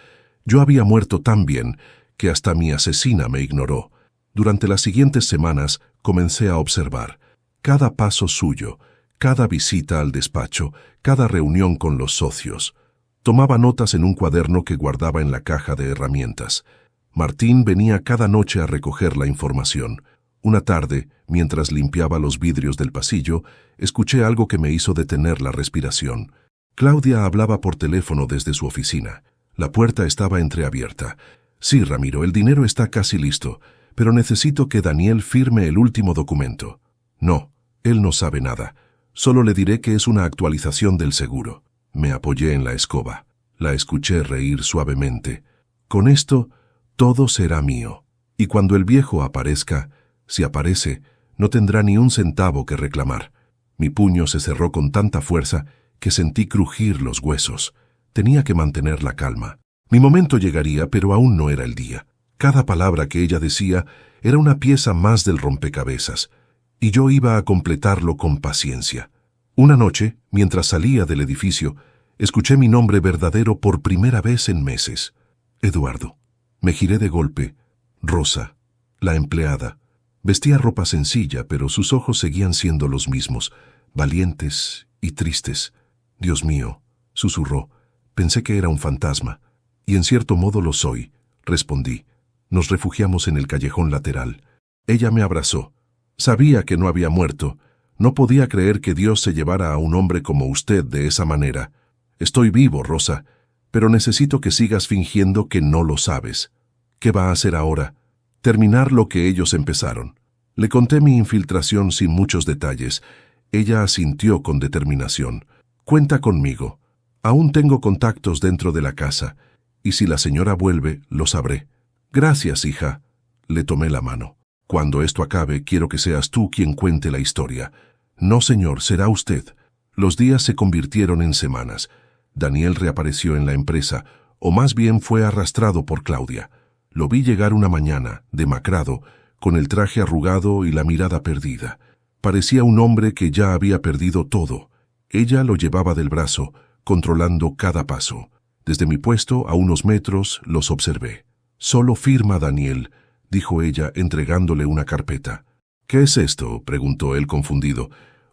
A: Yo había muerto tan bien que hasta mi asesina me ignoró. Durante las siguientes semanas comencé a observar. Cada paso suyo, cada visita al despacho, cada reunión con los socios. Tomaba notas en un cuaderno que guardaba en la caja de herramientas. Martín venía cada noche a recoger la información. Una tarde, mientras limpiaba los vidrios del pasillo, escuché algo que me hizo detener la respiración. Claudia hablaba por teléfono desde su oficina. La puerta estaba entreabierta. Sí, Ramiro, el dinero está casi listo, pero necesito que Daniel firme el último documento. No, él no sabe nada. Solo le diré que es una actualización del seguro. Me apoyé en la escoba. La escuché reír suavemente. Con esto, todo será mío. Y cuando el viejo aparezca, si aparece, no tendrá ni un centavo que reclamar. Mi puño se cerró con tanta fuerza que sentí crujir los huesos. Tenía que mantener la calma. Mi momento llegaría, pero aún no era el día. Cada palabra que ella decía era una pieza más del rompecabezas, y yo iba a completarlo con paciencia. Una noche, mientras salía del edificio, escuché mi nombre verdadero por primera vez en meses. Eduardo. Me giré de golpe. Rosa, la empleada. Vestía ropa sencilla, pero sus ojos seguían siendo los mismos, valientes y tristes. Dios mío, susurró. Pensé que era un fantasma. Y en cierto modo lo soy, respondí. Nos refugiamos en el callejón lateral. Ella me abrazó. Sabía que no había muerto. No podía creer que Dios se llevara a un hombre como usted de esa manera. Estoy vivo, Rosa, pero necesito que sigas fingiendo que no lo sabes. ¿Qué va a hacer ahora? terminar lo que ellos empezaron. Le conté mi infiltración sin muchos detalles. Ella asintió con determinación. Cuenta conmigo. Aún tengo contactos dentro de la casa, y si la señora vuelve, lo sabré. Gracias, hija. Le tomé la mano. Cuando esto acabe, quiero que seas tú quien cuente la historia. No, señor, será usted. Los días se convirtieron en semanas. Daniel reapareció en la empresa, o más bien fue arrastrado por Claudia. Lo vi llegar una mañana, demacrado, con el traje arrugado y la mirada perdida. Parecía un hombre que ya había perdido todo. Ella lo llevaba del brazo, controlando cada paso. Desde mi puesto, a unos metros, los observé. «Solo firma, Daniel», dijo ella, entregándole una carpeta. «¿Qué es esto?», preguntó él confundido.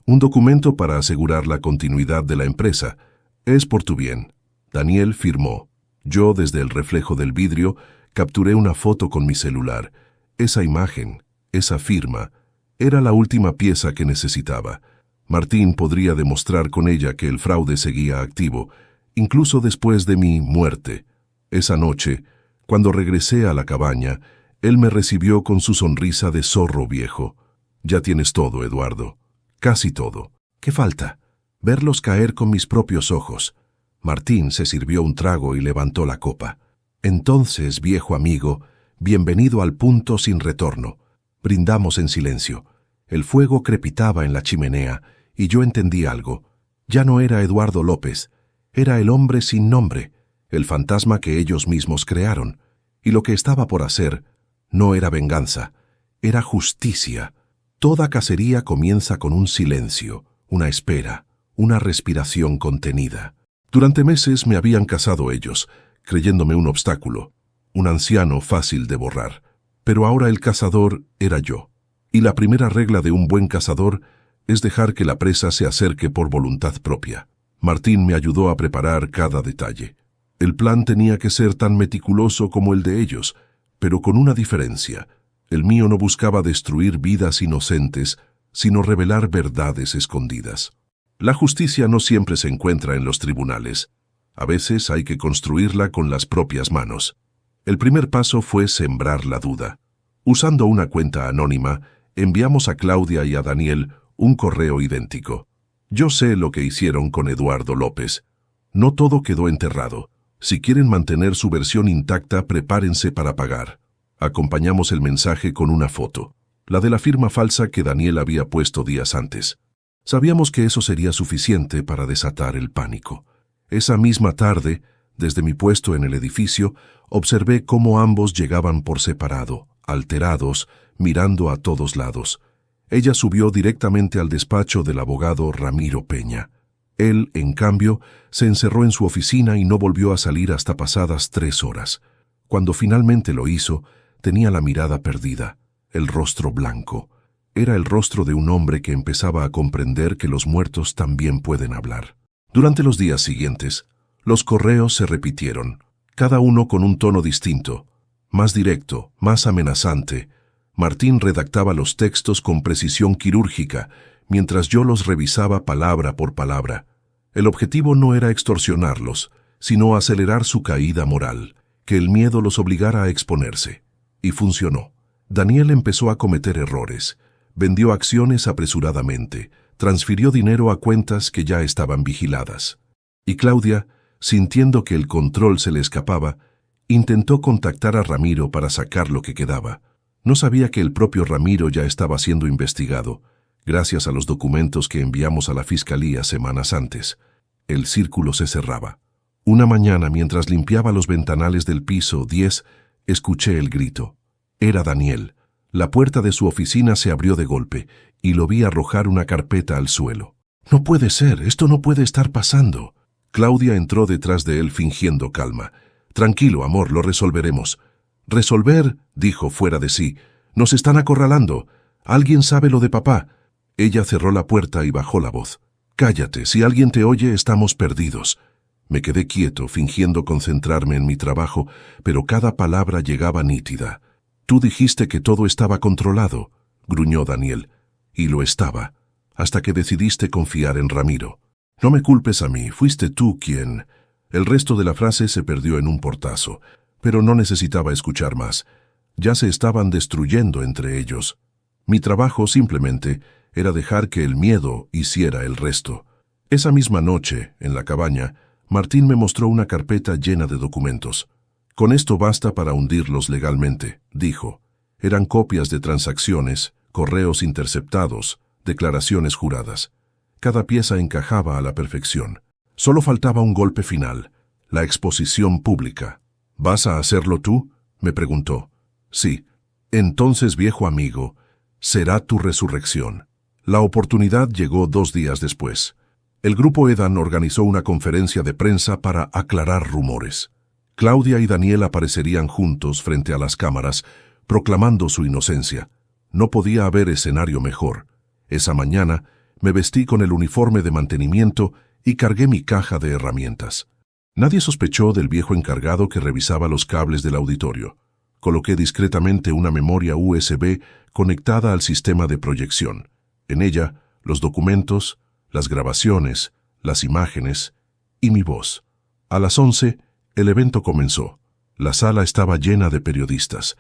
A: «Un documento para asegurar la continuidad de la empresa. Es por tu bien». Daniel firmó. Yo, desde el reflejo del vidrio, capturé una foto con mi celular. Esa imagen, esa firma, era la última pieza que necesitaba. Martín podría demostrar con ella que el fraude seguía activo, incluso después de mi muerte. Esa noche, cuando regresé a la cabaña, él me recibió con su sonrisa de zorro viejo. «Ya tienes todo, Eduardo. Casi todo. ¿Qué falta?» «Verlos caer con mis propios ojos». Martín se sirvió un trago y levantó la copa. «Entonces, viejo amigo, bienvenido al punto sin retorno». Brindamos en silencio. El fuego crepitaba en la chimenea, y yo entendí algo. Ya no era Eduardo López. Era el hombre sin nombre, el fantasma que ellos mismos crearon. Y lo que estaba por hacer no era venganza, era justicia. Toda cacería comienza con un silencio, una espera, una respiración contenida. Durante meses me habían cazado ellos, creyéndome un obstáculo, un anciano fácil de borrar. Pero ahora el cazador era yo. Y la primera regla de un buen cazador es dejar que la presa se acerque por voluntad propia. Martín me ayudó a preparar cada detalle. El plan tenía que ser tan meticuloso como el de ellos, pero con una diferencia. El mío no buscaba destruir vidas inocentes, sino revelar verdades escondidas. La justicia no siempre se encuentra en los tribunales. A veces hay que construirla con las propias manos. El primer paso fue sembrar la duda. Usando una cuenta anónima, enviamos a Claudia y a Daniel un correo idéntico. Yo sé lo que hicieron con Eduardo López. No todo quedó enterrado. Si quieren mantener su versión intacta, prepárense para pagar. Acompañamos el mensaje con una foto, la de la firma falsa que Daniel había puesto días antes. Sabíamos que eso sería suficiente para desatar el pánico. Esa misma tarde, desde mi puesto en el edificio, observé cómo ambos llegaban por separado, alterados, mirando a todos lados. Ella subió directamente al despacho del abogado Ramiro Peña. Él, en cambio, se encerró en su oficina y no volvió a salir hasta pasadas 3 horas. Cuando finalmente lo hizo, tenía la mirada perdida, el rostro blanco. Era el rostro de un hombre que empezaba a comprender que los muertos también pueden hablar. Durante los días siguientes, los correos se repitieron, cada uno con un tono distinto, más directo, más amenazante. Martín redactaba los textos con precisión quirúrgica, mientras yo los revisaba palabra por palabra. El objetivo no era extorsionarlos, sino acelerar su caída moral, que el miedo los obligara a exponerse. Y funcionó. Daniel empezó a cometer errores, vendió acciones apresuradamente, transfirió dinero a cuentas que ya estaban vigiladas. Y Claudia, sintiendo que el control se le escapaba, intentó contactar a Ramiro para sacar lo que quedaba. No sabía que el propio Ramiro ya estaba siendo investigado, gracias a los documentos que enviamos a la fiscalía semanas antes. El círculo se cerraba. Una mañana, mientras limpiaba los ventanales del piso 10, escuché el grito. Era Daniel. La puerta de su oficina se abrió de golpe y lo vi arrojar una carpeta al suelo. «No puede ser, esto no puede estar pasando». Claudia entró detrás de él fingiendo calma. «Tranquilo, amor, lo resolveremos». «¿Resolver?», dijo fuera de sí. «Nos están acorralando. Alguien sabe lo de papá». Ella cerró la puerta y bajó la voz. «Cállate, si alguien te oye, estamos perdidos». Me quedé quieto, fingiendo concentrarme en mi trabajo, pero cada palabra llegaba nítida. «Tú dijiste que todo estaba controlado», gruñó Daniel. «Y lo estaba, hasta que decidiste confiar en Ramiro. No me culpes a mí, fuiste tú quien...». El resto de la frase se perdió en un portazo, pero no necesitaba escuchar más. Ya se estaban destruyendo entre ellos. Mi trabajo simplemente era dejar que el miedo hiciera el resto. Esa misma noche, en la cabaña, Martín me mostró una carpeta llena de documentos. «Con esto basta para hundirlos legalmente», dijo. Eran copias de transacciones, correos interceptados, declaraciones juradas. Cada pieza encajaba a la perfección. Solo faltaba un golpe final, la exposición pública. «¿Vas a hacerlo tú?», me preguntó. «Sí. Entonces, viejo amigo, será tu resurrección». La oportunidad llegó 2 días después. El grupo Edan organizó una conferencia de prensa para aclarar rumores. Claudia y Daniel aparecerían juntos frente a las cámaras, proclamando su inocencia. No podía haber escenario mejor. Esa mañana me vestí con el uniforme de mantenimiento y cargué mi caja de herramientas. Nadie sospechó del viejo encargado que revisaba los cables del auditorio. Coloqué discretamente una memoria USB conectada al sistema de proyección. En ella, los documentos, las grabaciones, las imágenes y mi voz. A las 11, el evento comenzó. La sala estaba llena de periodistas.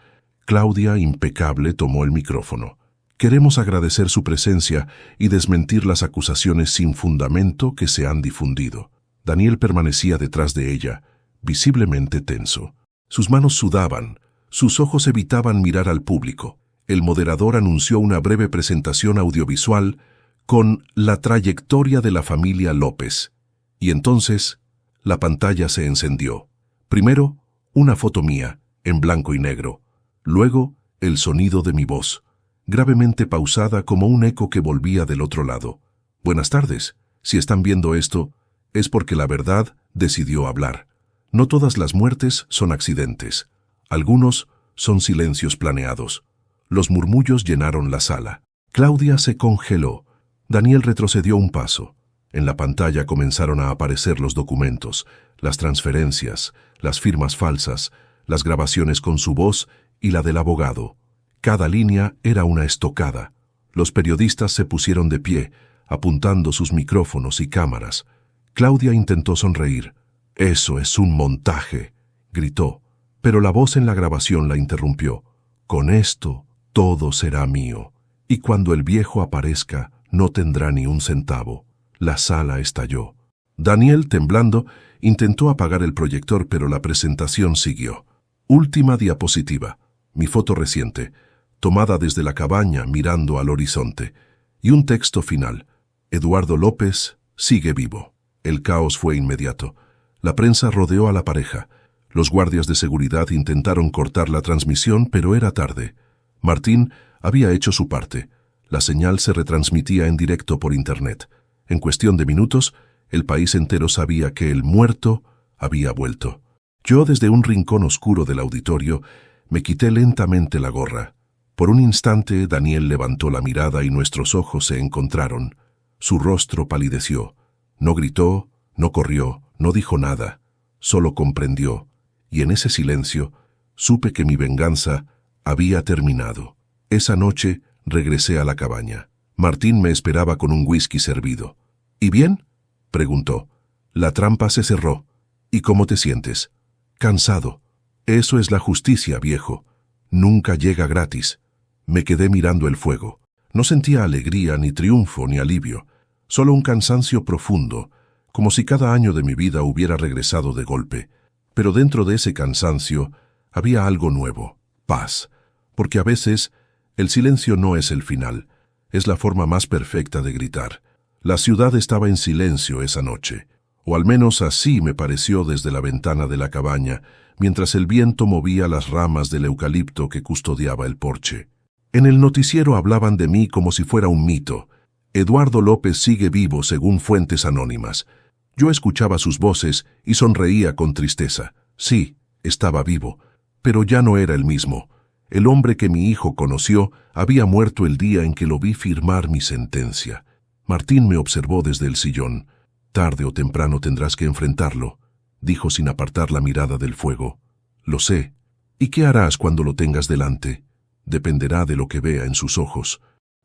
A: Claudia, impecable, tomó el micrófono. «Queremos agradecer su presencia y desmentir las acusaciones sin fundamento que se han difundido». Daniel permanecía detrás de ella, visiblemente tenso. Sus manos sudaban, sus ojos evitaban mirar al público. El moderador anunció una breve presentación audiovisual con la trayectoria de la familia López. Y entonces, la pantalla se encendió. Primero, una foto mía, en blanco y negro. Luego, el sonido de mi voz, gravemente pausada como un eco que volvía del otro lado. «Buenas tardes. Si están viendo esto, es porque la verdad decidió hablar. No todas las muertes son accidentes. Algunos son silencios planeados». Los murmullos llenaron la sala. Claudia se congeló. Daniel retrocedió un paso. En la pantalla comenzaron a aparecer los documentos, las transferencias, las firmas falsas, las grabaciones con su voz y la del abogado. Cada línea era una estocada. Los periodistas se pusieron de pie, apuntando sus micrófonos y cámaras. Claudia intentó sonreír. «Eso es un montaje», gritó, pero la voz en la grabación la interrumpió. «Con esto, todo será mío, y cuando el viejo aparezca, no tendrá ni un centavo». La sala estalló. Daniel, temblando, intentó apagar el proyector, pero la presentación siguió. Última diapositiva. Mi foto reciente, tomada desde la cabaña mirando al horizonte. Y un texto final. «Eduardo López sigue vivo». El caos fue inmediato. La prensa rodeó a la pareja. Los guardias de seguridad intentaron cortar la transmisión, pero era tarde. Martín había hecho su parte. La señal se retransmitía en directo por Internet. En cuestión de minutos, el país entero sabía que el muerto había vuelto. Yo, desde un rincón oscuro del auditorio, me quité lentamente la gorra. Por un instante, Daniel levantó la mirada y nuestros ojos se encontraron. Su rostro palideció. No gritó, no corrió, no dijo nada. Solo comprendió. Y en ese silencio, supe que mi venganza había terminado. Esa noche regresé a la cabaña. Martín me esperaba con un whisky servido. «¿Y bien?», preguntó. «La trampa se cerró. ¿Y cómo te sientes?». «Cansado». «Eso es la justicia, viejo. Nunca llega gratis». Me quedé mirando el fuego. No sentía alegría, ni triunfo, ni alivio. Solo un cansancio profundo, como si cada año de mi vida hubiera regresado de golpe. Pero dentro de ese cansancio había algo nuevo, paz. Porque a veces el silencio no es el final, es la forma más perfecta de gritar. La ciudad estaba en silencio esa noche, o al menos así me pareció desde la ventana de la cabaña, mientras el viento movía las ramas del eucalipto que custodiaba el porche. En el noticiero hablaban de mí como si fuera un mito. Eduardo López sigue vivo según fuentes anónimas. Yo escuchaba sus voces y sonreía con tristeza. Sí, estaba vivo, pero ya no era el mismo. El hombre que mi hijo conoció había muerto el día en que lo vi firmar mi sentencia. Martín me observó desde el sillón. «Tarde o temprano tendrás que enfrentarlo», dijo sin apartar la mirada del fuego. «Lo sé. ¿Y qué harás cuando lo tengas delante? Dependerá de lo que vea en sus ojos.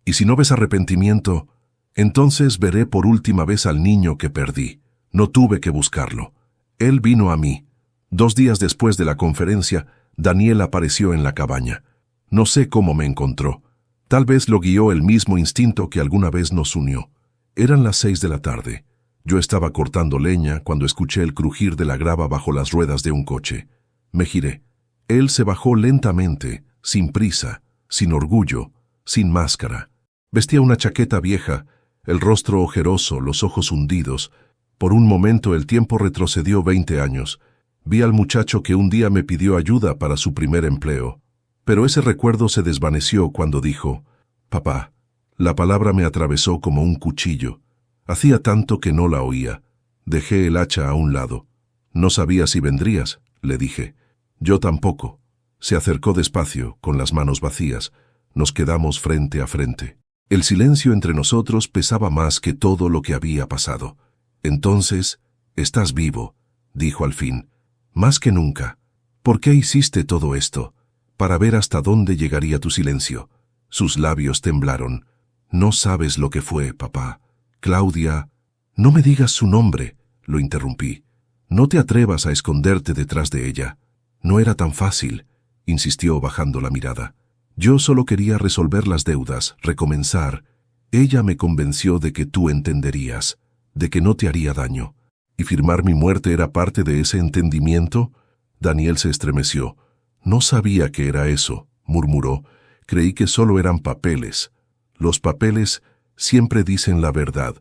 A: Y si no ves arrepentimiento, entonces veré por última vez al niño que perdí. No tuve que buscarlo. Él vino a mí». 2 días después de la conferencia, Daniel apareció en la cabaña. No sé cómo me encontró. Tal vez lo guió el mismo instinto que alguna vez nos unió. Eran las 6 de la tarde. Yo estaba cortando leña cuando escuché el crujir de la grava bajo las ruedas de un coche. Me giré. Él se bajó lentamente, sin prisa, sin orgullo, sin máscara. Vestía una chaqueta vieja, el rostro ojeroso, los ojos hundidos. Por un momento el tiempo retrocedió 20 años. Vi al muchacho que un día me pidió ayuda para su primer empleo. Pero ese recuerdo se desvaneció cuando dijo: «Papá». La palabra me atravesó como un cuchillo. Hacía tanto que no la oía. Dejé el hacha a un lado. «No sabía si vendrías», le dije. «Yo tampoco». Se acercó despacio, con las manos vacías. Nos quedamos frente a frente. El silencio entre nosotros pesaba más que todo lo que había pasado. «Entonces, estás vivo», dijo al fin. «Más que nunca. ¿Por qué hiciste todo esto?» «Para ver hasta dónde llegaría tu silencio». Sus labios temblaron. «No sabes lo que fue, papá. Claudia...» «No me digas su nombre», lo interrumpí. «No te atrevas a esconderte detrás de ella». «No era tan fácil», insistió bajando la mirada. «Yo solo quería resolver las deudas, recomenzar. Ella me convenció de que tú entenderías, de que no te haría daño. ¿Y firmar mi muerte era parte de ese entendimiento?» Daniel se estremeció. «No sabía que era eso», murmuró. «Creí que solo eran papeles». «Los papeles siempre dicen la verdad.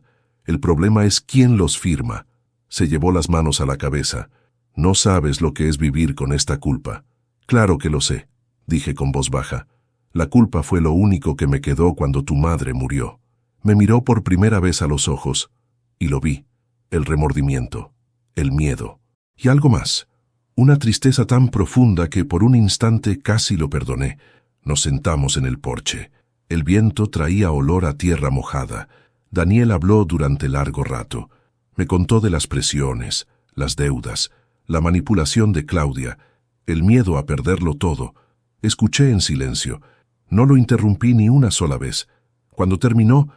A: El problema es quién los firma». Se llevó las manos a la cabeza. «No sabes lo que es vivir con esta culpa». «Claro que lo sé», dije con voz baja. «La culpa fue lo único que me quedó cuando tu madre murió». Me miró por primera vez a los ojos, y lo vi. El remordimiento, el miedo, y algo más. Una tristeza tan profunda que por un instante casi lo perdoné. Nos sentamos en el porche. El viento traía olor a tierra mojada. Daniel habló durante largo rato. Me contó de las presiones, las deudas, la manipulación de Claudia, el miedo a perderlo todo. Escuché en silencio. No lo interrumpí ni una sola vez. Cuando terminó,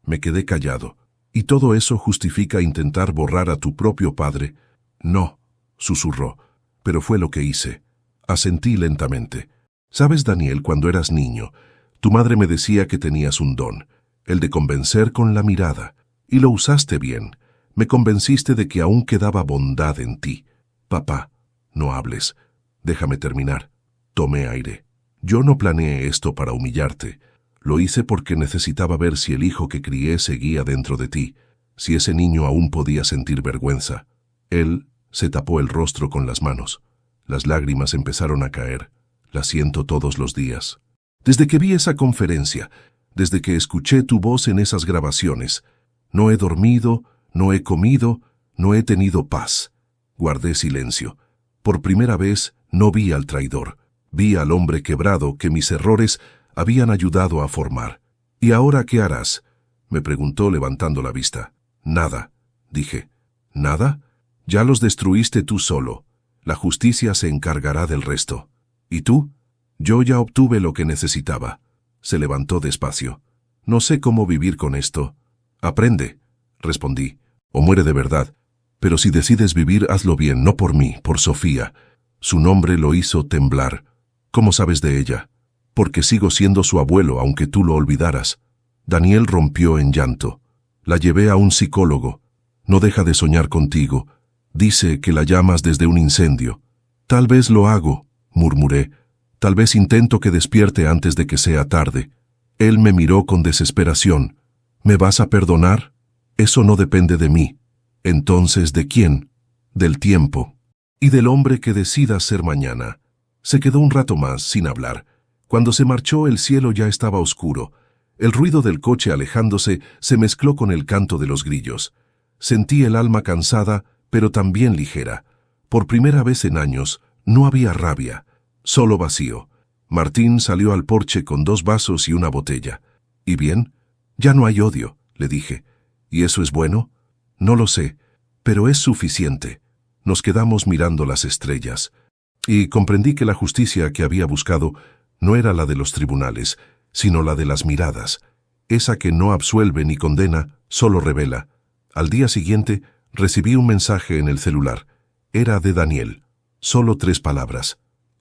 A: me quedé callado. ¿Y todo eso justifica intentar borrar a tu propio padre? No, susurró, pero fue lo que hice. Asentí lentamente. ¿Sabes, Daniel, cuando eras niño, tu madre me decía que tenías un don, el de convencer con la mirada, y lo usaste bien. Me convenciste de que aún quedaba bondad en ti. Papá, no hables. Déjame terminar. Tomé aire. Yo no planeé esto para humillarte. Lo hice porque necesitaba ver si el hijo que crié seguía dentro de ti, si ese niño aún podía sentir vergüenza. Él se tapó el rostro con las manos. Las lágrimas empezaron a caer. Las siento todos los días. Desde que vi esa conferencia, desde que escuché tu voz en esas grabaciones, no he dormido, no he comido, no he tenido paz. Guardé silencio. Por primera vez no vi al traidor. Vi al hombre quebrado que mis errores habían ayudado a formar. ¿Y ahora qué harás?, me preguntó levantando la vista. Nada, dije. ¿Nada? Ya los destruiste tú solo. La justicia se encargará del resto. ¿Y tú? Yo ya obtuve lo que necesitaba. Se levantó despacio. No sé cómo vivir con esto. Aprende, respondí, o muere de verdad. Pero si decides vivir, hazlo bien, no por mí, por Sofía. Su nombre lo hizo temblar. ¿Cómo sabes de ella? Porque sigo siendo su abuelo, aunque tú lo olvidaras. Daniel rompió en llanto. La llevé a un psicólogo. No deja de soñar contigo. Dice que la llamas desde un incendio. Tal vez lo hago, murmuré. Tal vez intento que despierte antes de que sea tarde. Él me miró con desesperación. ¿Me vas a perdonar? Eso no depende de mí. Entonces, ¿de quién? Del tiempo. Y del hombre que decida ser mañana. Se quedó un rato más sin hablar. Cuando se marchó, el cielo ya estaba oscuro. El ruido del coche alejándose se mezcló con el canto de los grillos. Sentí el alma cansada, pero también ligera. Por primera vez en años, no había rabia, solo vacío. Martín salió al porche con 2 vasos y una botella. ¿Y bien? Ya no hay odio, le dije. ¿Y eso es bueno? No lo sé, pero es suficiente. Nos quedamos mirando las estrellas. Y comprendí que la justicia que había buscado no era la de los tribunales, sino la de las miradas. Esa que no absuelve ni condena, solo revela. Al día siguiente, recibí un mensaje en el celular. Era de Daniel. Solo 3 palabras.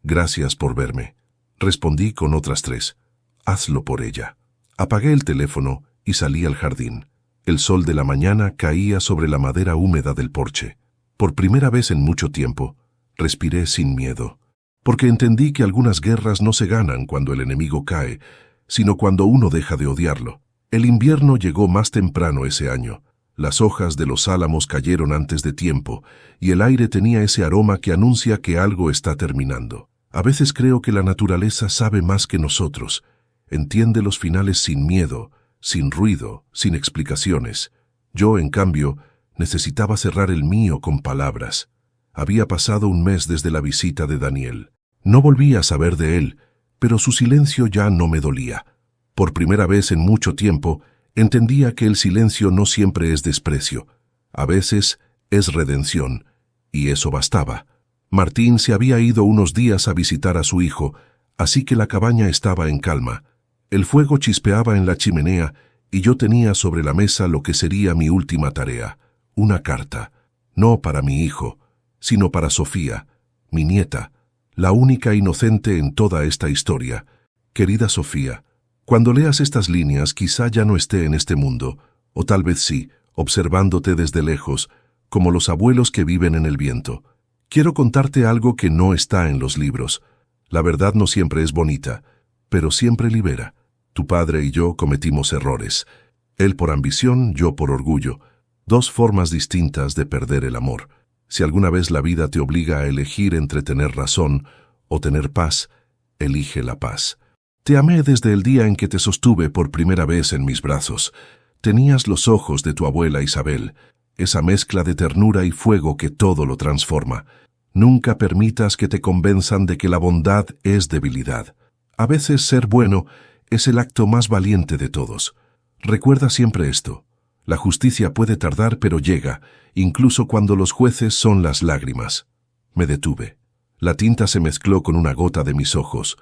A: Gracias por verme. Respondí con otras 3. Hazlo por ella. Apagué el teléfono y salí al jardín. El sol de la mañana caía sobre la madera húmeda del porche. Por primera vez en mucho tiempo, respiré sin miedo, porque entendí que algunas guerras no se ganan cuando el enemigo cae, sino cuando uno deja de odiarlo. El invierno llegó más temprano ese año. Las hojas de los álamos cayeron antes de tiempo, y el aire tenía ese aroma que anuncia que algo está terminando. A veces creo que la naturaleza sabe más que nosotros. Entiende los finales sin miedo, sin ruido, sin explicaciones. Yo, en cambio, necesitaba cerrar el mío con palabras. Había pasado un mes desde la visita de Daniel. No volví a saber de él, pero su silencio ya no me dolía. Por primera vez en mucho tiempo, entendía que el silencio no siempre es desprecio. A veces es redención, y eso bastaba. Martín se había ido unos días a visitar a su hijo, así que la cabaña estaba en calma. El fuego chispeaba en la chimenea y yo tenía sobre la mesa lo que sería mi última tarea, una carta, no para mi hijo, sino para Sofía, mi nieta, la única inocente en toda esta historia. Querida Sofía, cuando leas estas líneas quizá ya no esté en este mundo, o tal vez sí, observándote desde lejos, como los abuelos que viven en el viento. Quiero contarte algo que no está en los libros. La verdad no siempre es bonita, pero siempre libera. Tu padre y yo cometimos errores. Él por ambición, yo por orgullo. 2 formas distintas de perder el amor. Si alguna vez la vida te obliga a elegir entre tener razón o tener paz, elige la paz. Te amé desde el día en que te sostuve por primera vez en mis brazos. Tenías los ojos de tu abuela Isabel, esa mezcla de ternura y fuego que todo lo transforma. Nunca permitas que te convenzan de que la bondad es debilidad. A veces ser bueno es el acto más valiente de todos. Recuerda siempre esto. La justicia puede tardar, pero llega, incluso cuando los jueces son las lágrimas. Me detuve. La tinta se mezcló con una gota de mis ojos.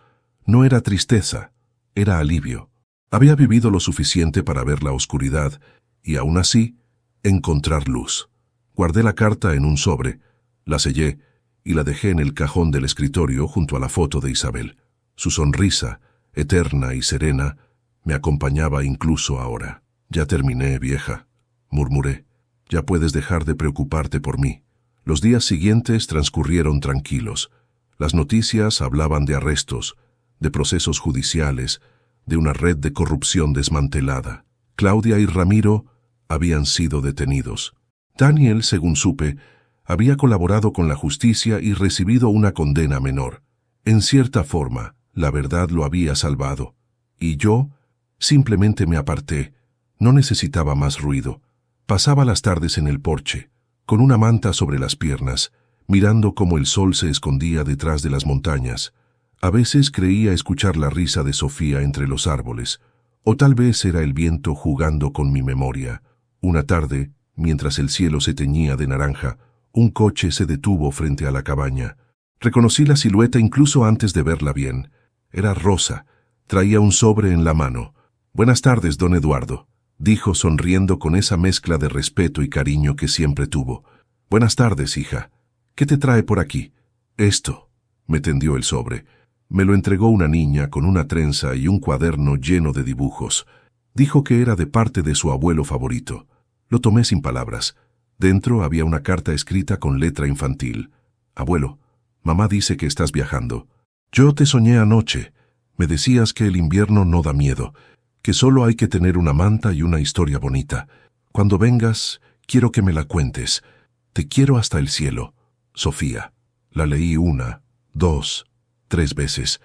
A: No era tristeza, era alivio. Había vivido lo suficiente para ver la oscuridad y, aún así, encontrar luz. Guardé la carta en un sobre, la sellé y la dejé en el cajón del escritorio junto a la foto de Isabel. Su sonrisa, eterna y serena, me acompañaba incluso ahora. «Ya terminé, vieja», murmuré. «Ya puedes dejar de preocuparte por mí». Los días siguientes transcurrieron tranquilos. Las noticias hablaban de arrestos, de procesos judiciales, de una red de corrupción desmantelada. Claudia y Ramiro habían sido detenidos. Daniel, según supe, había colaborado con la justicia y recibido una condena menor. En cierta forma, la verdad lo había salvado. Y yo simplemente me aparté. No necesitaba más ruido. Pasaba las tardes en el porche, con una manta sobre las piernas, mirando cómo el sol se escondía detrás de las montañas. A veces creía escuchar la risa de Sofía entre los árboles, o tal vez era el viento jugando con mi memoria. Una tarde, mientras el cielo se teñía de naranja, un coche se detuvo frente a la cabaña. Reconocí la silueta incluso antes de verla bien. Era Rosa. Traía un sobre en la mano. «Buenas tardes, don Eduardo», dijo sonriendo con esa mezcla de respeto y cariño que siempre tuvo. «Buenas tardes, hija. ¿Qué te trae por aquí?» «Esto», me tendió el sobre. Me lo entregó una niña con una trenza y un cuaderno lleno de dibujos. Dijo que era de parte de su abuelo favorito. Lo tomé sin palabras. Dentro había una carta escrita con letra infantil. «Abuelo, mamá dice que estás viajando. Yo te soñé anoche. Me decías que el invierno no da miedo, que solo hay que tener una manta y una historia bonita. Cuando vengas, quiero que me la cuentes. Te quiero hasta el cielo. Sofía». La leí 1, 2, 3 veces,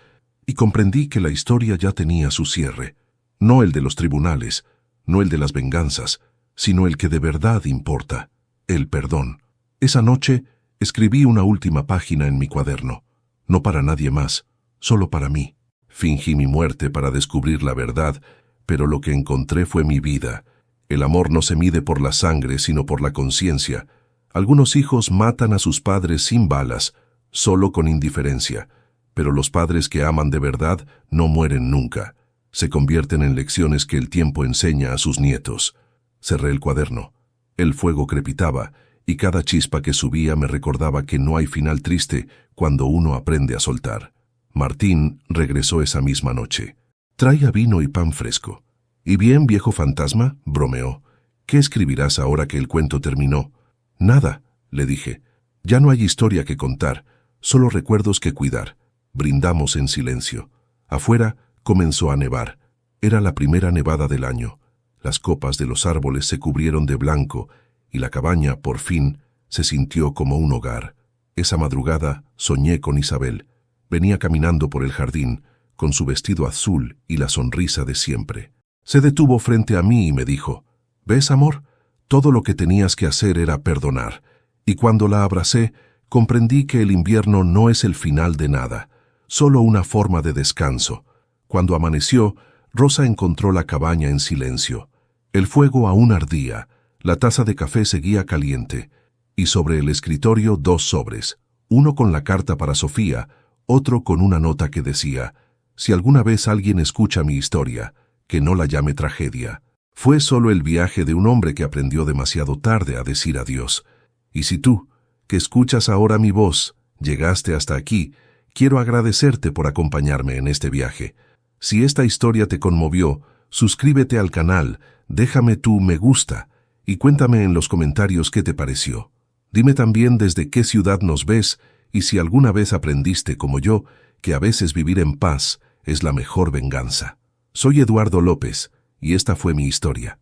A: y comprendí que la historia ya tenía su cierre. No el de los tribunales, no el de las venganzas, sino el que de verdad importa, el perdón. Esa noche escribí una última página en mi cuaderno, no para nadie más, solo para mí. Fingí mi muerte para descubrir la verdad, pero lo que encontré fue mi vida. El amor no se mide por la sangre, sino por la conciencia. Algunos hijos matan a sus padres sin balas, solo con indiferencia, pero los padres que aman de verdad no mueren nunca. Se convierten en lecciones que el tiempo enseña a sus nietos. Cerré el cuaderno. El fuego crepitaba, y cada chispa que subía me recordaba que no hay final triste cuando uno aprende a soltar. Martín regresó esa misma noche. «Traiga vino y pan fresco». «¿Y bien, viejo fantasma?», bromeó. «¿Qué escribirás ahora que el cuento terminó?». «Nada», le dije. «Ya no hay historia que contar, solo recuerdos que cuidar». Brindamos en silencio. Afuera comenzó a nevar. Era la primera nevada del año. Las copas de los árboles se cubrieron de blanco y la cabaña, por fin, se sintió como un hogar. Esa madrugada soñé con Isabel. Venía caminando por el jardín, con su vestido azul y la sonrisa de siempre. Se detuvo frente a mí y me dijo: «¿Ves, amor? Todo lo que tenías que hacer era perdonar». Y cuando la abracé, comprendí que el invierno no es el final de nada, solo una forma de descanso. Cuando amaneció, Rosa encontró la cabaña en silencio. El fuego aún ardía, la taza de café seguía caliente, y sobre el escritorio 2 sobres, uno con la carta para Sofía, otro con una nota que decía: «Si alguna vez alguien escucha mi historia, que no la llame tragedia. Fue solo el viaje de un hombre que aprendió demasiado tarde a decir adiós. Y si tú, que escuchas ahora mi voz, llegaste hasta aquí, quiero agradecerte por acompañarme en este viaje. Si esta historia te conmovió, suscríbete al canal, déjame tu me gusta y cuéntame en los comentarios qué te pareció. Dime también desde qué ciudad nos ves y si alguna vez aprendiste, como yo, que a veces vivir en paz es la mejor venganza. Soy Eduardo López y esta fue mi historia.